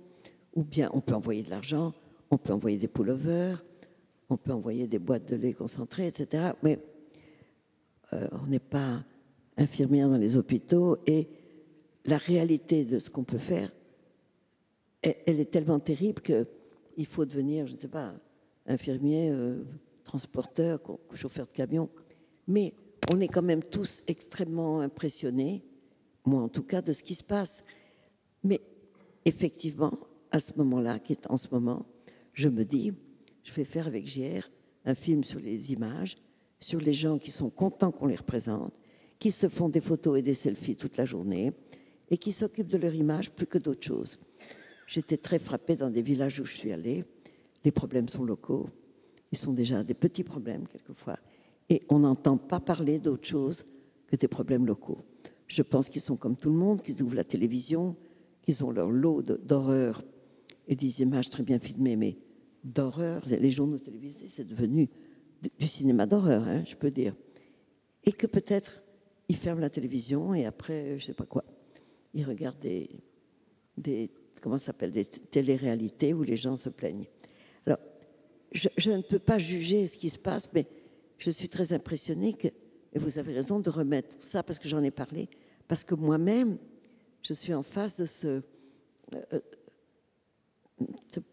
ou bien on peut envoyer de l'argent, on peut envoyer des pullovers, on peut envoyer des boîtes de lait concentré, etc. Mais on n'est pas infirmière dans les hôpitaux et la réalité de ce qu'on peut faire, elle est tellement terrible qu'il faut devenir, je ne sais pas, infirmier, transporteur, chauffeur de camion. Mais on est quand même tous extrêmement impressionnés, moi en tout cas, de ce qui se passe. Mais effectivement, à ce moment-là, qui est en ce moment, je me dis, je vais faire avec JR un film sur les images, sur les gens qui sont contents qu'on les représente, qui se font des photos et des selfies toute la journée et qui s'occupent de leur image plus que d'autres choses. J'étais très frappée dans des villages où je suis allée. Les problèmes sont locaux. Ils sont déjà des petits problèmes quelquefois. Et on n'entend pas parler d'autre chose que des problèmes locaux. Je pense qu'ils sont comme tout le monde, qu'ils ouvrent la télévision, qu'ils ont leur lot d'horreur et des images très bien filmées, mais d'horreur. Les journaux télévisés, c'est devenu du cinéma d'horreur, hein, je peux dire. Et que peut-être ils ferment la télévision et après, je ne sais pas quoi, ils regardent des comment ça s'appelle, des téléréalités où les gens se plaignent. Alors, je ne peux pas juger ce qui se passe, mais je suis très impressionnée que, et vous avez raison de remettre ça parce que j'en ai parlé, parce que moi-même, je suis en face de ce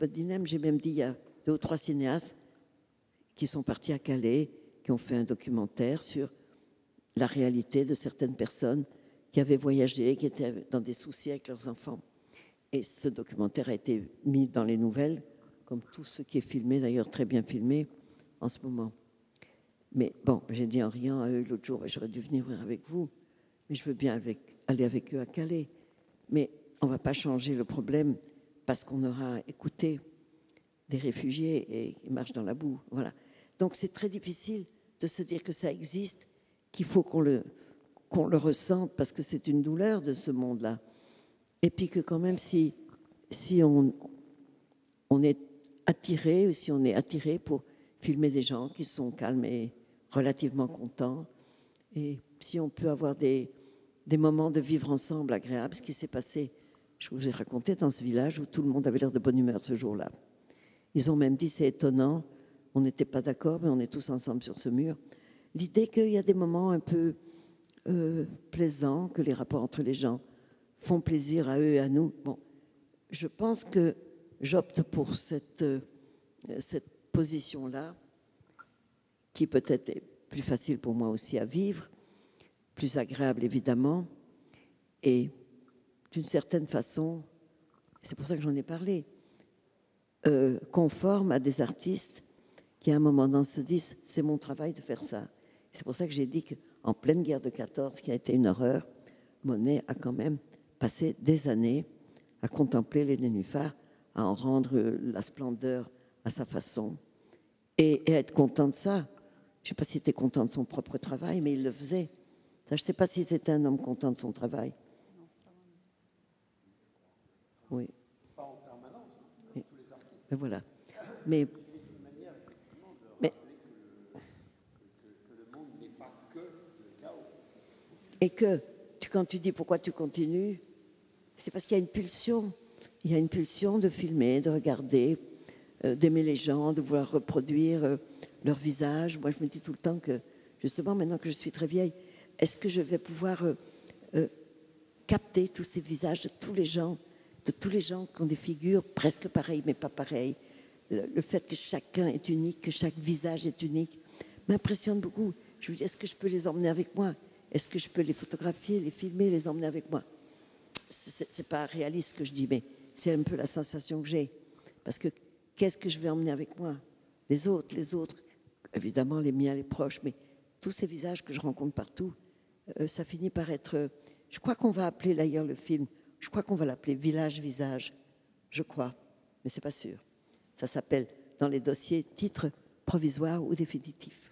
dilemme. J'ai même dit, il y a 2 ou 3 cinéastes qui sont partis à Calais, qui ont fait un documentaire sur la réalité de certaines personnes qui avaient voyagé, qui étaient dans des soucis avec leurs enfants. Et ce documentaire a été mis dans les nouvelles, comme tout ce qui est filmé, d'ailleurs très bien filmé en ce moment. Mais bon, j'ai dit en riant à eux l'autre jour, j'aurais dû venir avec vous, mais je veux bien aller avec eux à Calais. Mais on ne va pas changer le problème parce qu'on aura écouté des réfugiés et ils marchent dans la boue. Voilà. Donc c'est très difficile de se dire que ça existe, qu'il faut qu'on le ressente parce que c'est une douleur de ce monde-là. Et puis que quand même, si on est attiré pour filmer des gens qui sont calmes et relativement contents, et si on peut avoir des moments de vivre ensemble agréables, ce qui s'est passé, je vous ai raconté, dans ce village où tout le monde avait l'air de bonne humeur ce jour-là. Ils ont même dit, c'est étonnant, on n'était pas d'accord, mais on est tous ensemble sur ce mur. L'idée qu'il y a des moments un peu plaisants, que les rapports entre les gens font plaisir à eux et à nous. Bon, je pense que j'opte pour cette position-là, qui peut-être est plus facile pour moi aussi à vivre, plus agréable évidemment, et d'une certaine façon, c'est pour ça que j'en ai parlé, conforme à des artistes qui, à un moment donné, se disent « c'est mon travail de faire ça ». C'est pour ça que j'ai dit qu'en pleine guerre de 14, qui a été une horreur, Monet a quand même passé des années à contempler les nénuphars, à en rendre la splendeur à sa façon, et à être content de ça. Je ne sais pas s'il était content de son propre travail, mais il le faisait. Ça, je ne sais pas si c'était un homme content de son travail. Oui. Pas en permanence, tous les artistes. Mais voilà. Mais le monde n'est pas que le chaos. Et que, quand tu dis pourquoi tu continues, c'est parce qu'il y a une pulsion. Il y a une pulsion de filmer, de regarder, d'aimer les gens, de vouloir reproduire leur visage. Moi, je me dis tout le temps que, justement, maintenant que je suis très vieille, est-ce que je vais pouvoir capter tous ces visages de tous les gens qui ont des figures presque pareilles, mais pas pareilles. Le fait que chacun est unique, que chaque visage est unique, m'impressionne beaucoup. Je me dis, est-ce que je peux les emmener avec moi? Est-ce que je peux les photographier, les filmer, les emmener avec moi? C'est pas réaliste ce que je dis, mais c'est un peu la sensation que j'ai. Parce que qu'est-ce que je vais emmener avec moi? Les autres, évidemment les miens, les proches, mais tous ces visages que je rencontre partout, ça finit par être... Je crois qu'on va appeler d'ailleurs le film, je crois qu'on va l'appeler Village-Visage, je crois, mais c'est pas sûr. Ça s'appelle dans les dossiers titre provisoire ou définitif.